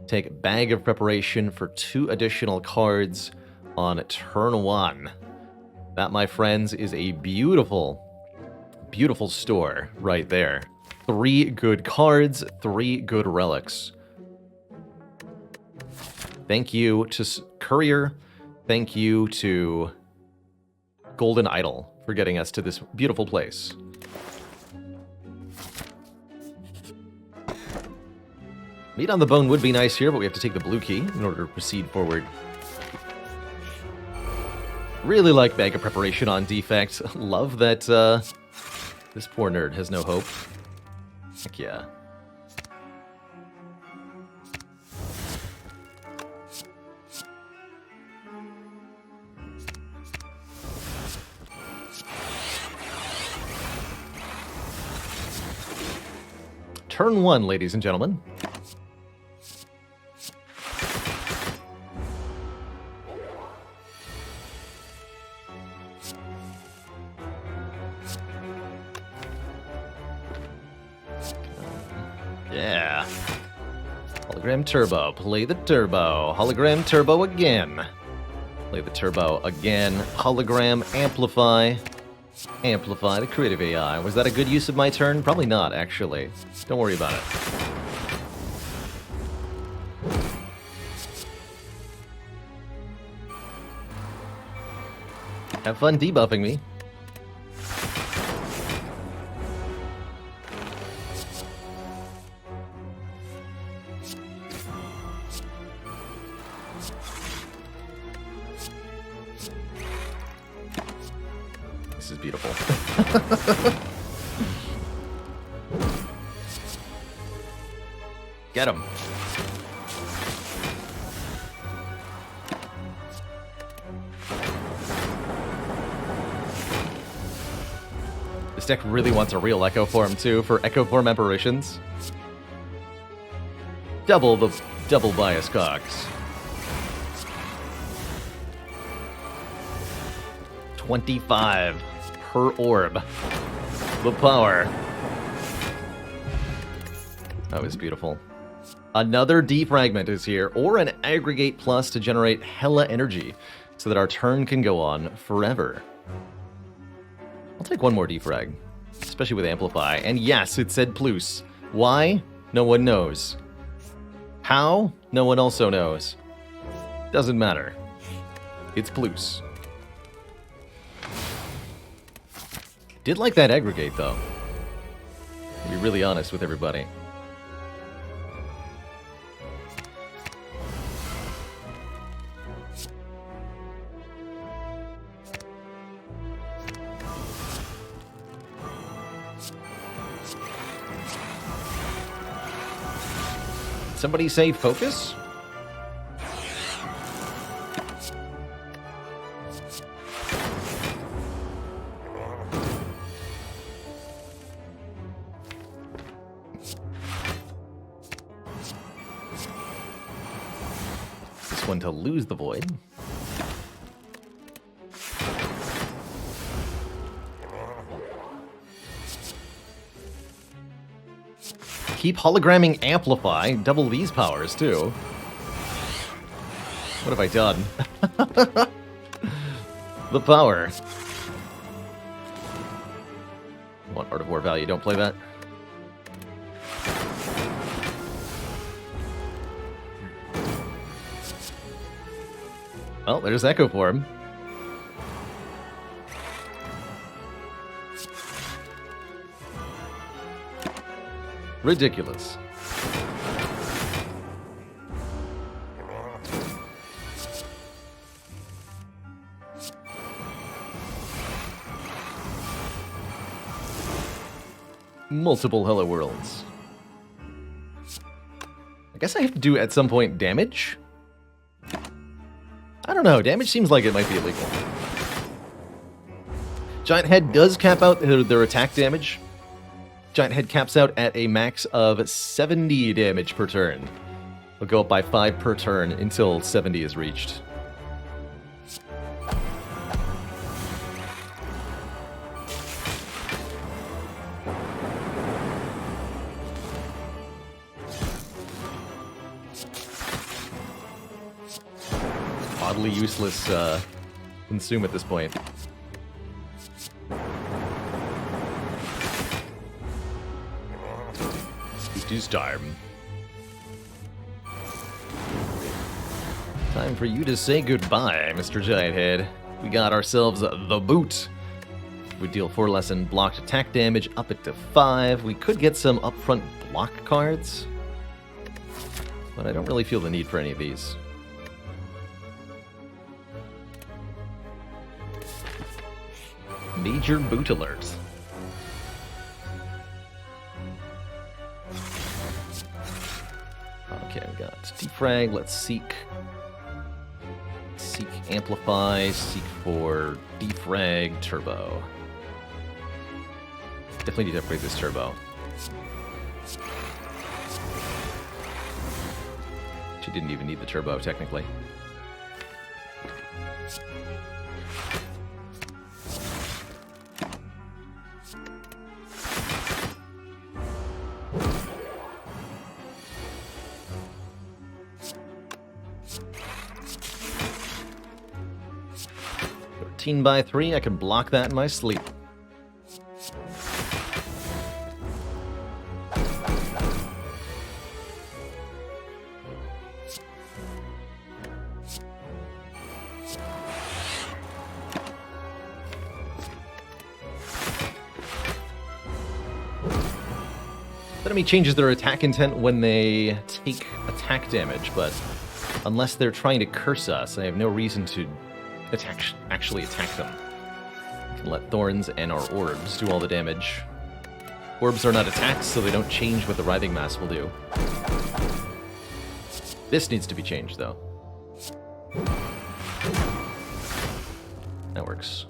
take Bag of Preparation for 2 additional cards on turn 1. That, my friends, is a beautiful, beautiful store right there. 3 good cards, 3 good relics. Thank you to Courier. Thank you to Golden Idol for getting us to this beautiful place. Meat on the bone would be nice here, but we have to take the blue key in order to proceed forward. Really like Bag of Preparation on Defect. Love that this poor nerd has no hope. Heck yeah. Turn 1, ladies and gentlemen. Yeah. Hologram turbo. Play the turbo. Hologram turbo again. Play the turbo again. Hologram amplify. Amplify the creative AI. Was that a good use of my turn? Probably not, actually. Don't worry about it. Have fun debuffing me. This is beautiful. Get him. This deck really wants a real Echo Form too for Echo Form apparitions. Double bias cogs. 25 per orb. The power. That was beautiful. Another defragment is here, or an aggregate plus to generate hella energy so that our turn can go on forever. I'll take one more defrag, especially with Amplify. And yes, it said plus. Why? No one knows. How? No one also knows. Doesn't matter. It's plus. Did like that aggregate, though. To be really honest with everybody. Somebody say focus? This one to lose the void. Keep hologramming Amplify, double these powers too. What have I done? The power. Want Art of War value, don't play that. Well, there's Echo Form. Ridiculous. Multiple Hello Worlds. I guess I have to do at some point damage? I don't know, damage seems like it might be illegal. Giant Head does cap out their attack damage. Giant Head caps out at a max of 70 damage per turn. We'll go up by 5 per turn until 70 is reached. Oddly useless consume at this point. It is time. Time for you to say goodbye, Mr. Giant Head. We got ourselves the boot. We deal 4 less in blocked attack damage, up it to 5. We could get some upfront block cards, but I don't really feel the need for any of these. Major boot alert. Okay, we got defrag. Let's seek amplify. Seek for defrag turbo. Definitely need to upgrade this turbo. She didn't even need the turbo, technically. By 3, I can block that in my sleep. The enemy changes their attack intent when they take attack damage, but unless they're trying to curse us, I have no reason to actually attack them. I can let Thorns and our orbs do all the damage. Orbs are not attacks, so they don't change what the Writhing Mass will do. This needs to be changed, though. That works.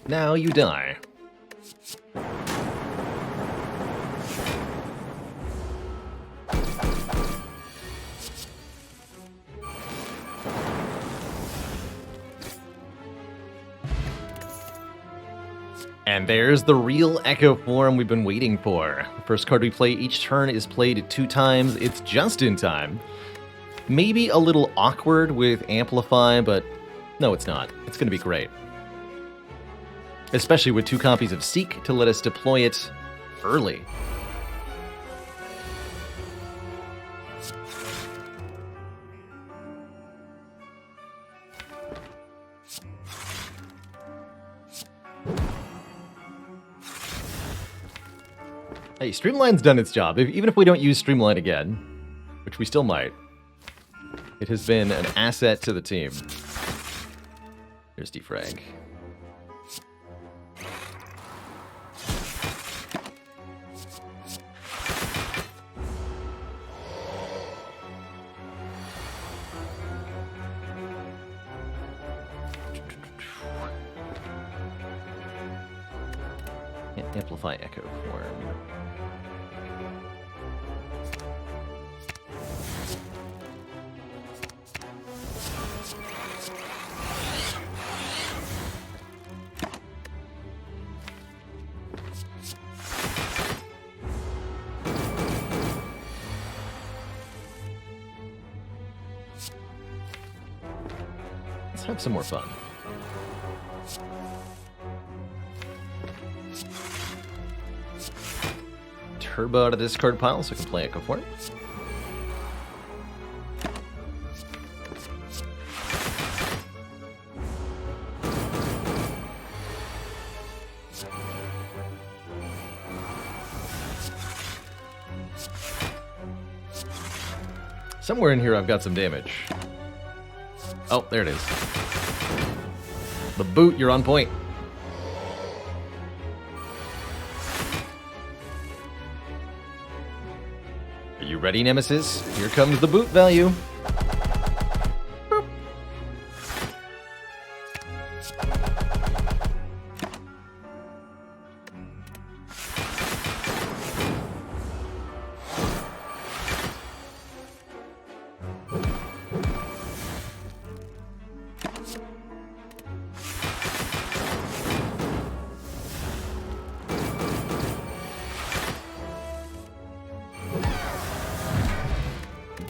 Now you die. And there's the real Echo form we've been waiting for. The first card we play each turn is played 2 times. It's just in time. Maybe a little awkward with Amplify, but no, it's not. It's going to be great. Especially with 2 copies of Seek to let us deploy it early. Hey, Streamline's done its job. Even if we don't use Streamline again, which we still might, it has been an asset to the team. Here's Defrag. Amplify Echo form. Let's have some more fun. Turbo out of this card pile so I can play Echo Form. Somewhere in here I've got some damage. Oh, there it is. The boot, you're on point. Are you ready, Nemesis? Here comes the boot value. Boop.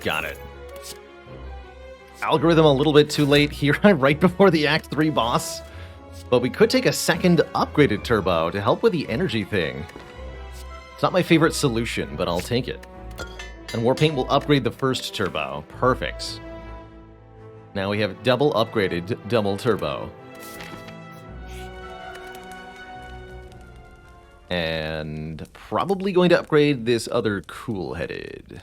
Got it. Algorithm a little bit too late here, right before the Act 3 boss. But we could take a second upgraded turbo to help with the energy thing. It's not my favorite solution, but I'll take it. And Warpaint will upgrade the first turbo. Perfect. Now we have double upgraded, double turbo. And probably going to upgrade this other cool-headed.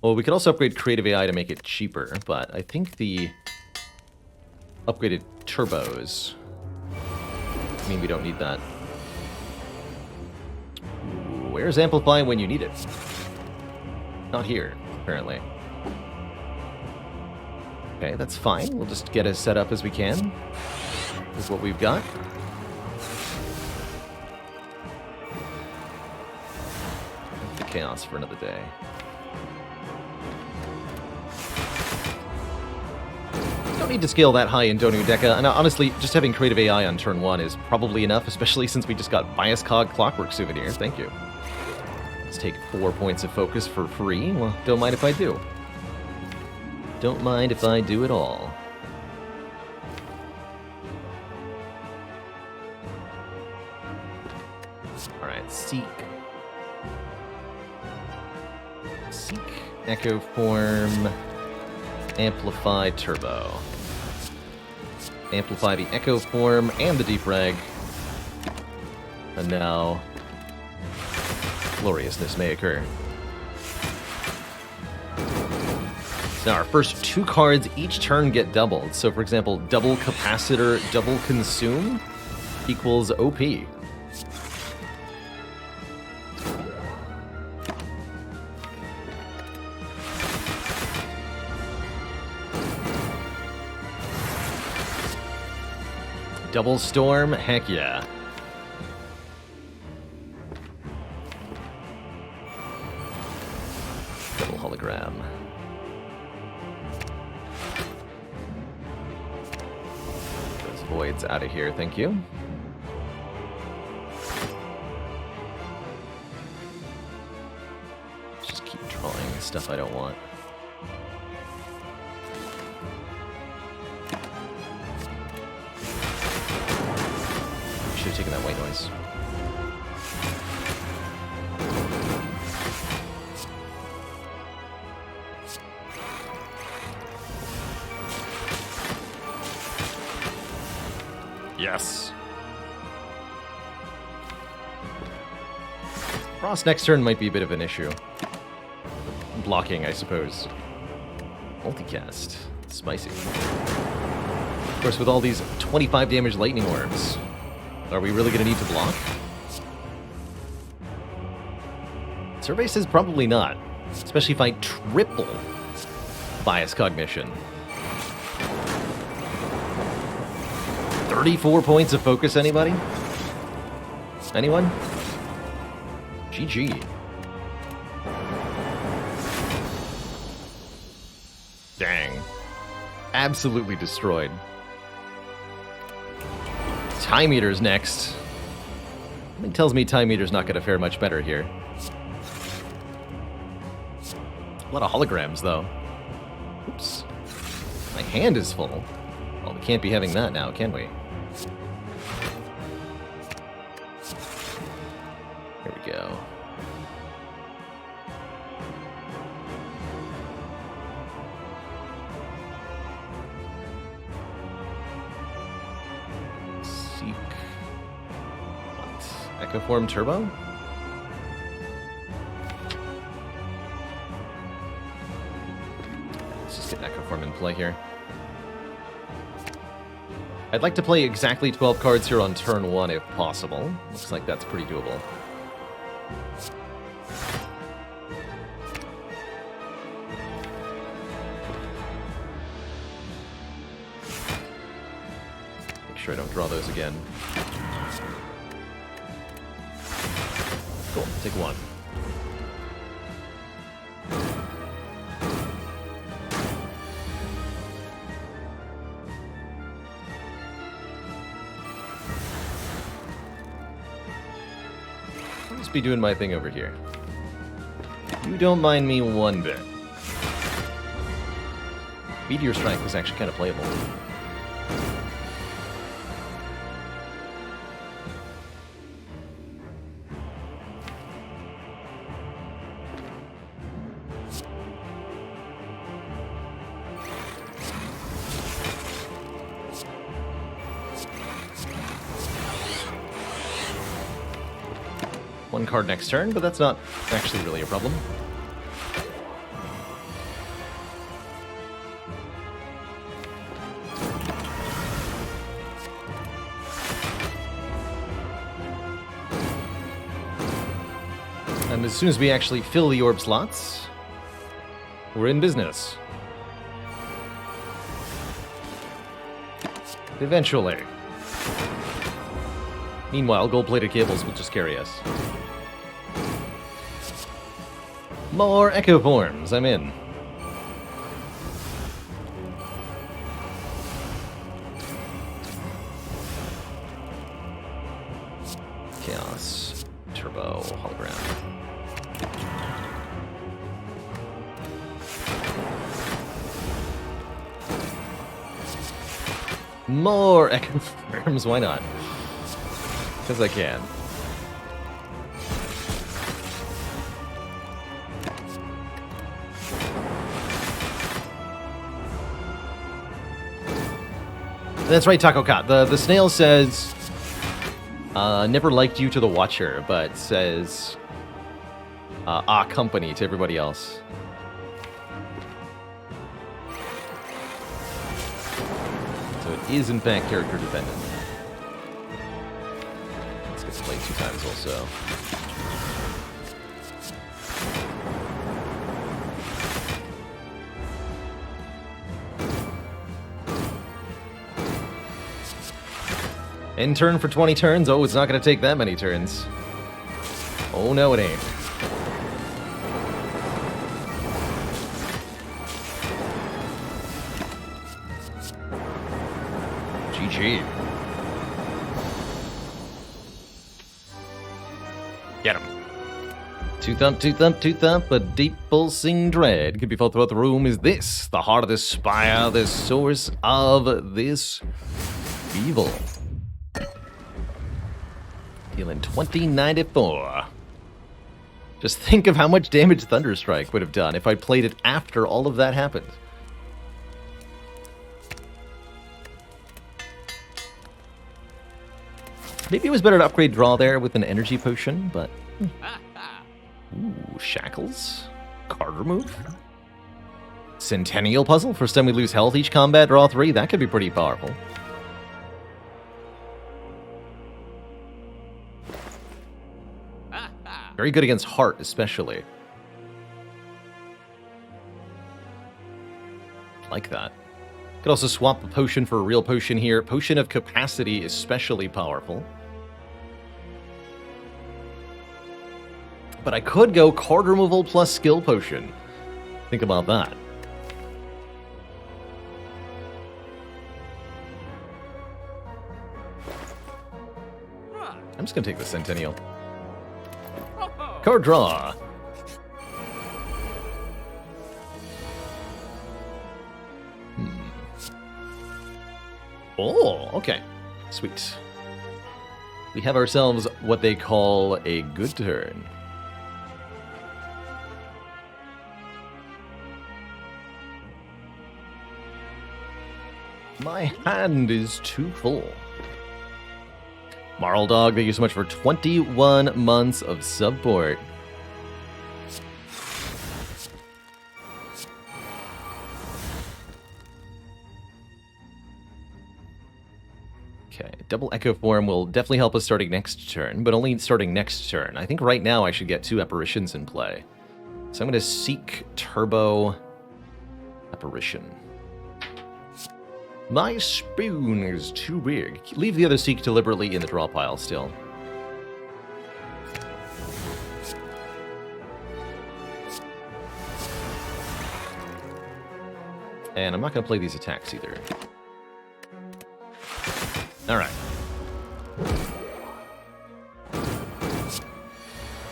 Well, we could also upgrade Creative AI to make it cheaper, but I think the upgraded turbos mean we don't need that. Where's Amplify when you need it? Not here, apparently. Okay, that's fine. We'll just get as set up as we can with what we've got. chaos for another day. Don't need to scale that high in Donu Deca, and honestly, just having creative AI on turn 1 is probably enough, especially since we just got Bias Cog Clockwork Souvenir. Thank you. Let's take 4 points of focus for free. Well, don't mind if I do. Don't mind if I do at all. Alright, Seek. Seek, Echo Form, Amplify Turbo. Amplify the Echo Form and the Deep Reg. And now, gloriousness may occur. Now our first 2 cards each turn get doubled. So for example, double Capacitor, double Consume equals OP. Double Storm, heck yeah. Double Hologram. Those voids out of here, thank you. Let's just keep drawing stuff I don't want. Should have taken that white noise. Yes. Frost next turn might be a bit of an issue. Blocking, I suppose. Multicast. Spicy. Of course, with all these 25 damage lightning orbs, are we really going to need to block? Survey says probably not. Especially if I triple Bias Cognition. 34 points of focus, anybody? Anyone? GG. Dang. Absolutely destroyed. Time Eater's next. Something tells me Time Eater's not going to fare much better here. A lot of holograms, though. Oops. My hand is full. Well, we can't be having that now, can we? Here we go. Seek. What? Echo Form Turbo? Let's just get Echo Form in play here. I'd like to play exactly 12 cards here on turn 1 if possible. Looks like that's pretty doable. Make sure I don't draw those again. Cool, take 1. Be doing my thing over here. You don't mind me one bit. Meteor Strike was actually kind of playable. One card next turn, but that's not actually really a problem. And as soon as we actually fill the orb slots, we're in business. Eventually. Meanwhile, gold-plated cables will just carry us. More Echo Forms. I'm in. Chaos. Turbo. Hologram. More Echo Forms. Why not? Because I can. That's right, Taco Cat. The snail says, never liked you to the Watcher, but says, company to everybody else. So it is, in fact, character dependent. This gets played 2 times also. End turn for 20 turns? Oh, it's not going to take that many turns. Oh, no, it ain't. GG. Get him. Two thump, two thump, two thump, a deep pulsing dread could be felt throughout the room. Is this the heart of the spire, the source of this evil? Dealing 2094. Just think of how much damage Thunderstrike would have done if I played it after all of that happened. Maybe it was better to upgrade draw there with an energy potion, but... Ooh, Shackles. Card remove. Centennial Puzzle. First time we lose health each combat, draw 3. That could be pretty powerful. Very good against Heart, especially. Like that. Could also swap a potion for a real potion here. Potion of Capacity, especially powerful. But I could go card removal plus skill potion. Think about that. I'm just going to take the Centennial. Card draw. Oh, okay. Sweet. We have ourselves what they call a good turn. My hand is too full. Marl Dog, thank you so much for 21 months of support. Okay, double Echo Form will definitely help us starting next turn, but only starting next turn. I think right now I should get 2 Apparitions in play. So I'm going to seek Turbo Apparition. My spoon is too big. Leave the other Seek deliberately in the draw pile still. And I'm not going to play these attacks either. Alright. So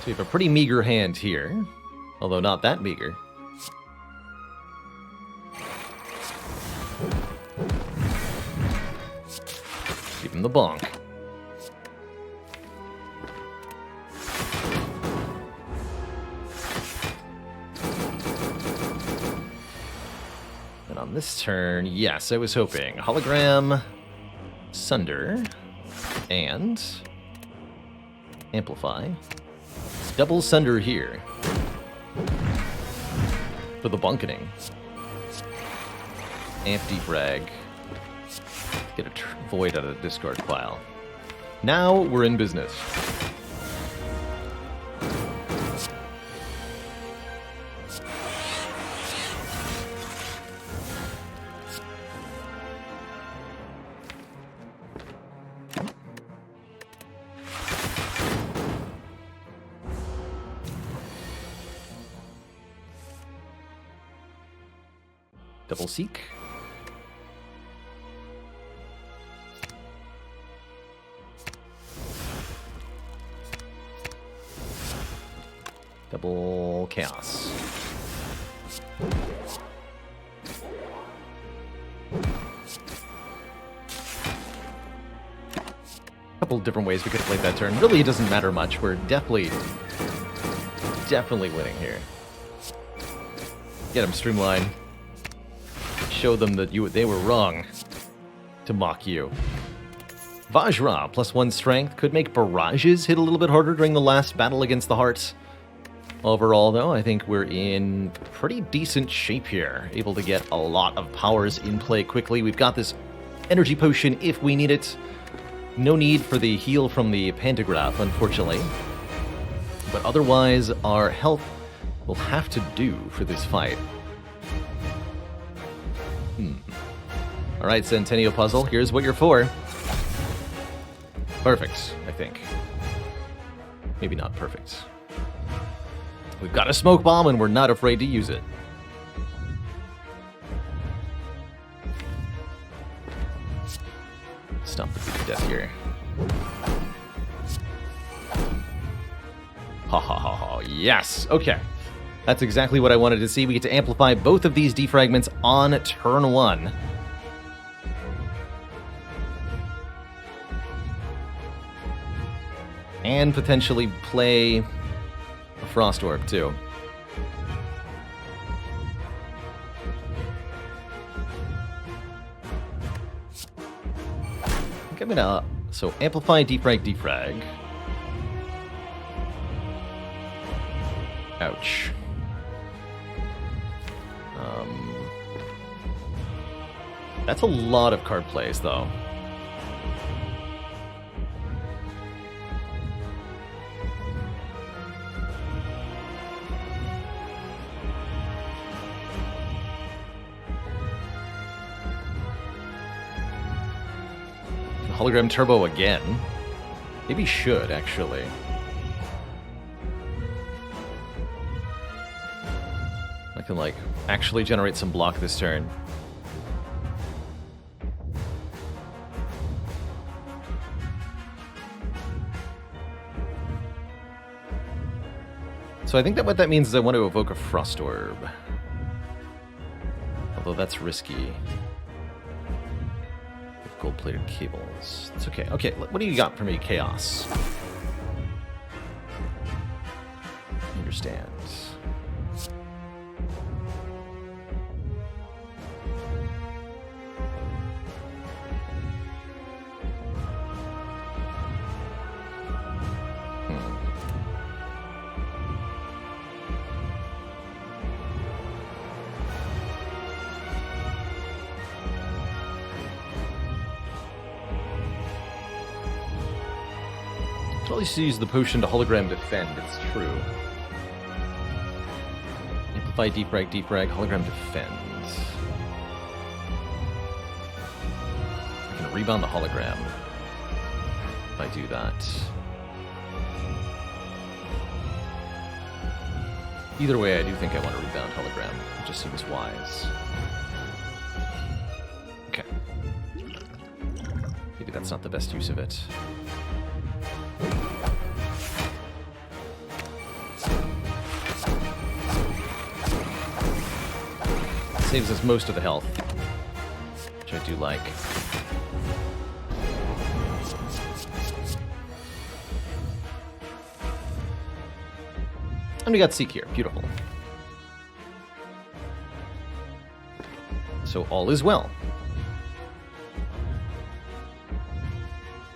we have a pretty meager hand here. Although not that meager. Give him the bonk. And on this turn, yes, I was hoping. Hologram, Sunder, and Amplify. Double Sunder here. For the bunketing. Amp Defrag. Get a Void out of the discard pile. Now we're in business. Double Seek. Double Chaos. Couple different ways we could have played that turn. Really, it doesn't matter much. We're definitely winning here. Get them, Streamline. Show them that they were wrong to mock you. Vajra, +1 strength, could make barrages hit a little bit harder during the last battle against the Hearts. Overall, though, I think we're in pretty decent shape here. Able to get a lot of powers in play quickly. We've got this energy potion if we need it. No need for the heal from the pantograph, unfortunately. But otherwise, our health will have to do for this fight. Alright, Centennial Puzzle, here's what you're for. Perfect, I think. Maybe not perfect. We've got a smoke bomb and we're not afraid to use it. Stomp the beat to death here. Ha ha ha ha. Yes! Okay. That's exactly what I wanted to see. We get to amplify both of these defragments on turn 1. And potentially play a Frost Orb, too. I think I'm gonna... So, amplify, defrag. Ouch. That's a lot of card plays, though. Hologram Turbo again. Maybe should, actually. I can, like, actually generate some block this turn. So I think that what that means is I want to evoke a Frost Orb. Although that's risky. Gold-plated cables. It's okay. Okay, what do you got for me, Chaos? Understand. At least use the potion to hologram defend, it's true. Amplify, defrag, hologram defend. I can rebound the hologram if I do that. Either way, I do think I want to rebound hologram. It just seems wise. Okay. Maybe that's not the best use of it. Saves us most of the health, which I do like. And we got Seek here. Beautiful. So all is well.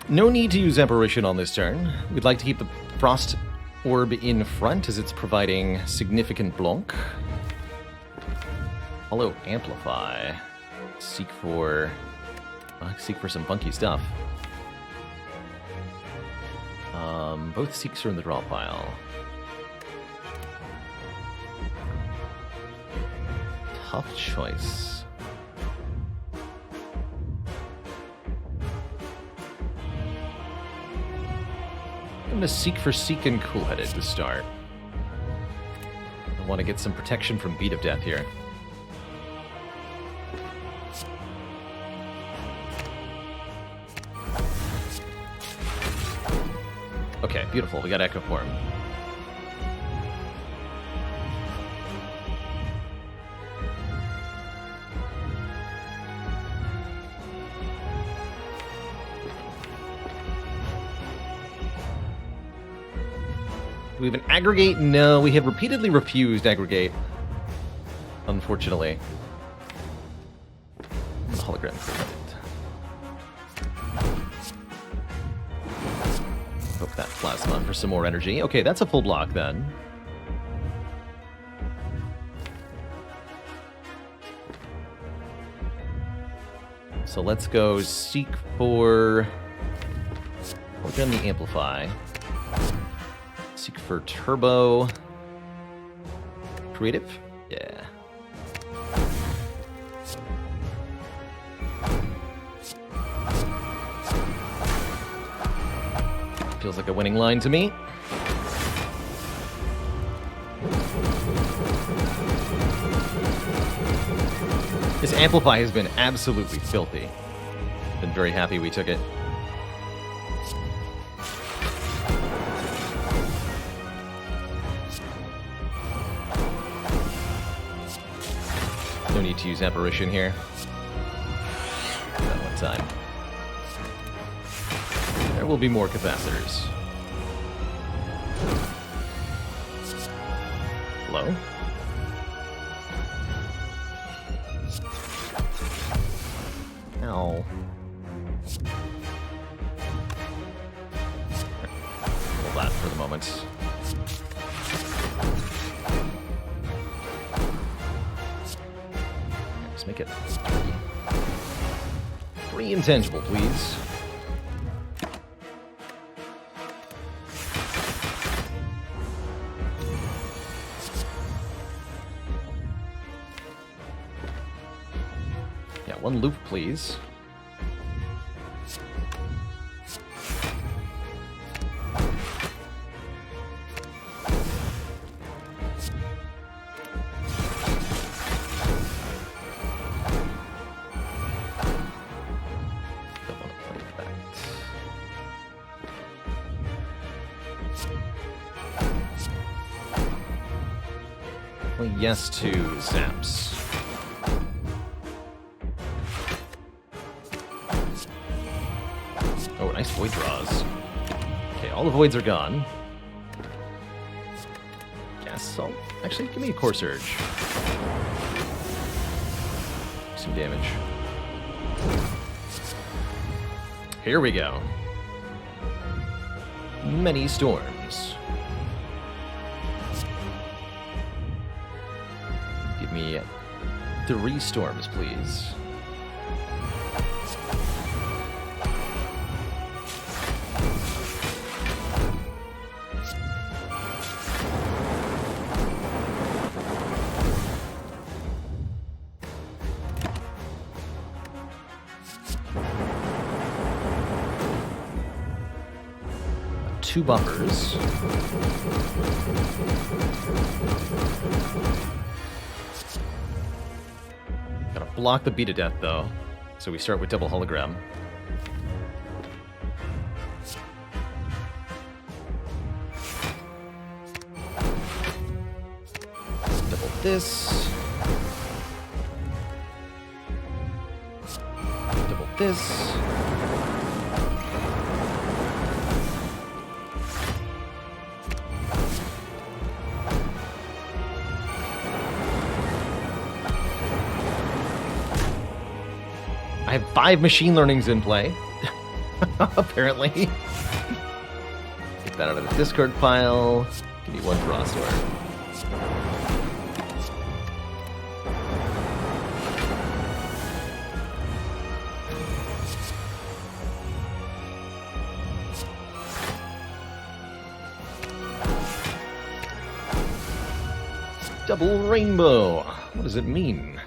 No need to use Apparition on this turn. We'd like to keep the Frost Orb in front as it's providing significant blonk. Holo Amplify. Seek for some funky stuff. Both Seeks are in the draw pile. Tough choice. I'm gonna Seek for Seek and Cool-Headed to start. I want to get some protection from Beat of Death here. Beautiful, we got Echo Form. Do we have an aggregate? No, we have repeatedly refused aggregate. Unfortunately. Hologram credit. Hope that plasma for some more energy. Okay, that's a full block then. So let's go seek for... Hologram the Amplify. Seek for Turbo. Creative? Yeah. Feels like a winning line to me. This Amplify has been absolutely filthy. Been very happy we took it. No need to use Apparition here. That one time. There will be more capacitors. Hello? Ow. Hold that for the moment. Let's make it 3 intangible, please. Yeah, 1 loop, please. Yes to zaps. Oh, nice void draws. Okay, all the voids are gone. Yes, I'll... Actually, give me a Core Surge. Some damage. Here we go. Many storms. Give me 3 storms, please. Two buffers. Gotta block the beat to death, though. So we start with double hologram. Double this. Double this. I have 5 machine learnings in play, apparently. Get that out of the discard pile. Give me 1 draw sword. Double rainbow. What does it mean?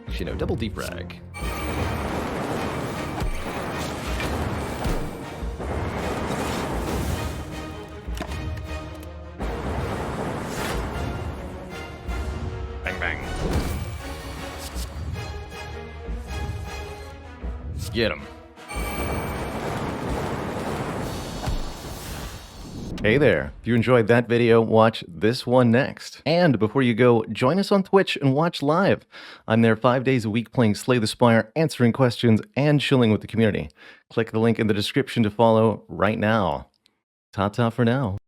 Actually, no, double defrag. Bang, bang. Get him. Hey there, if you enjoyed that video, watch this one next. And before you go, join us on Twitch and watch live. I'm there 5 days a week playing Slay the Spire, answering questions, and chilling with the community. Click the link in the description to follow right now. Ta-ta for now.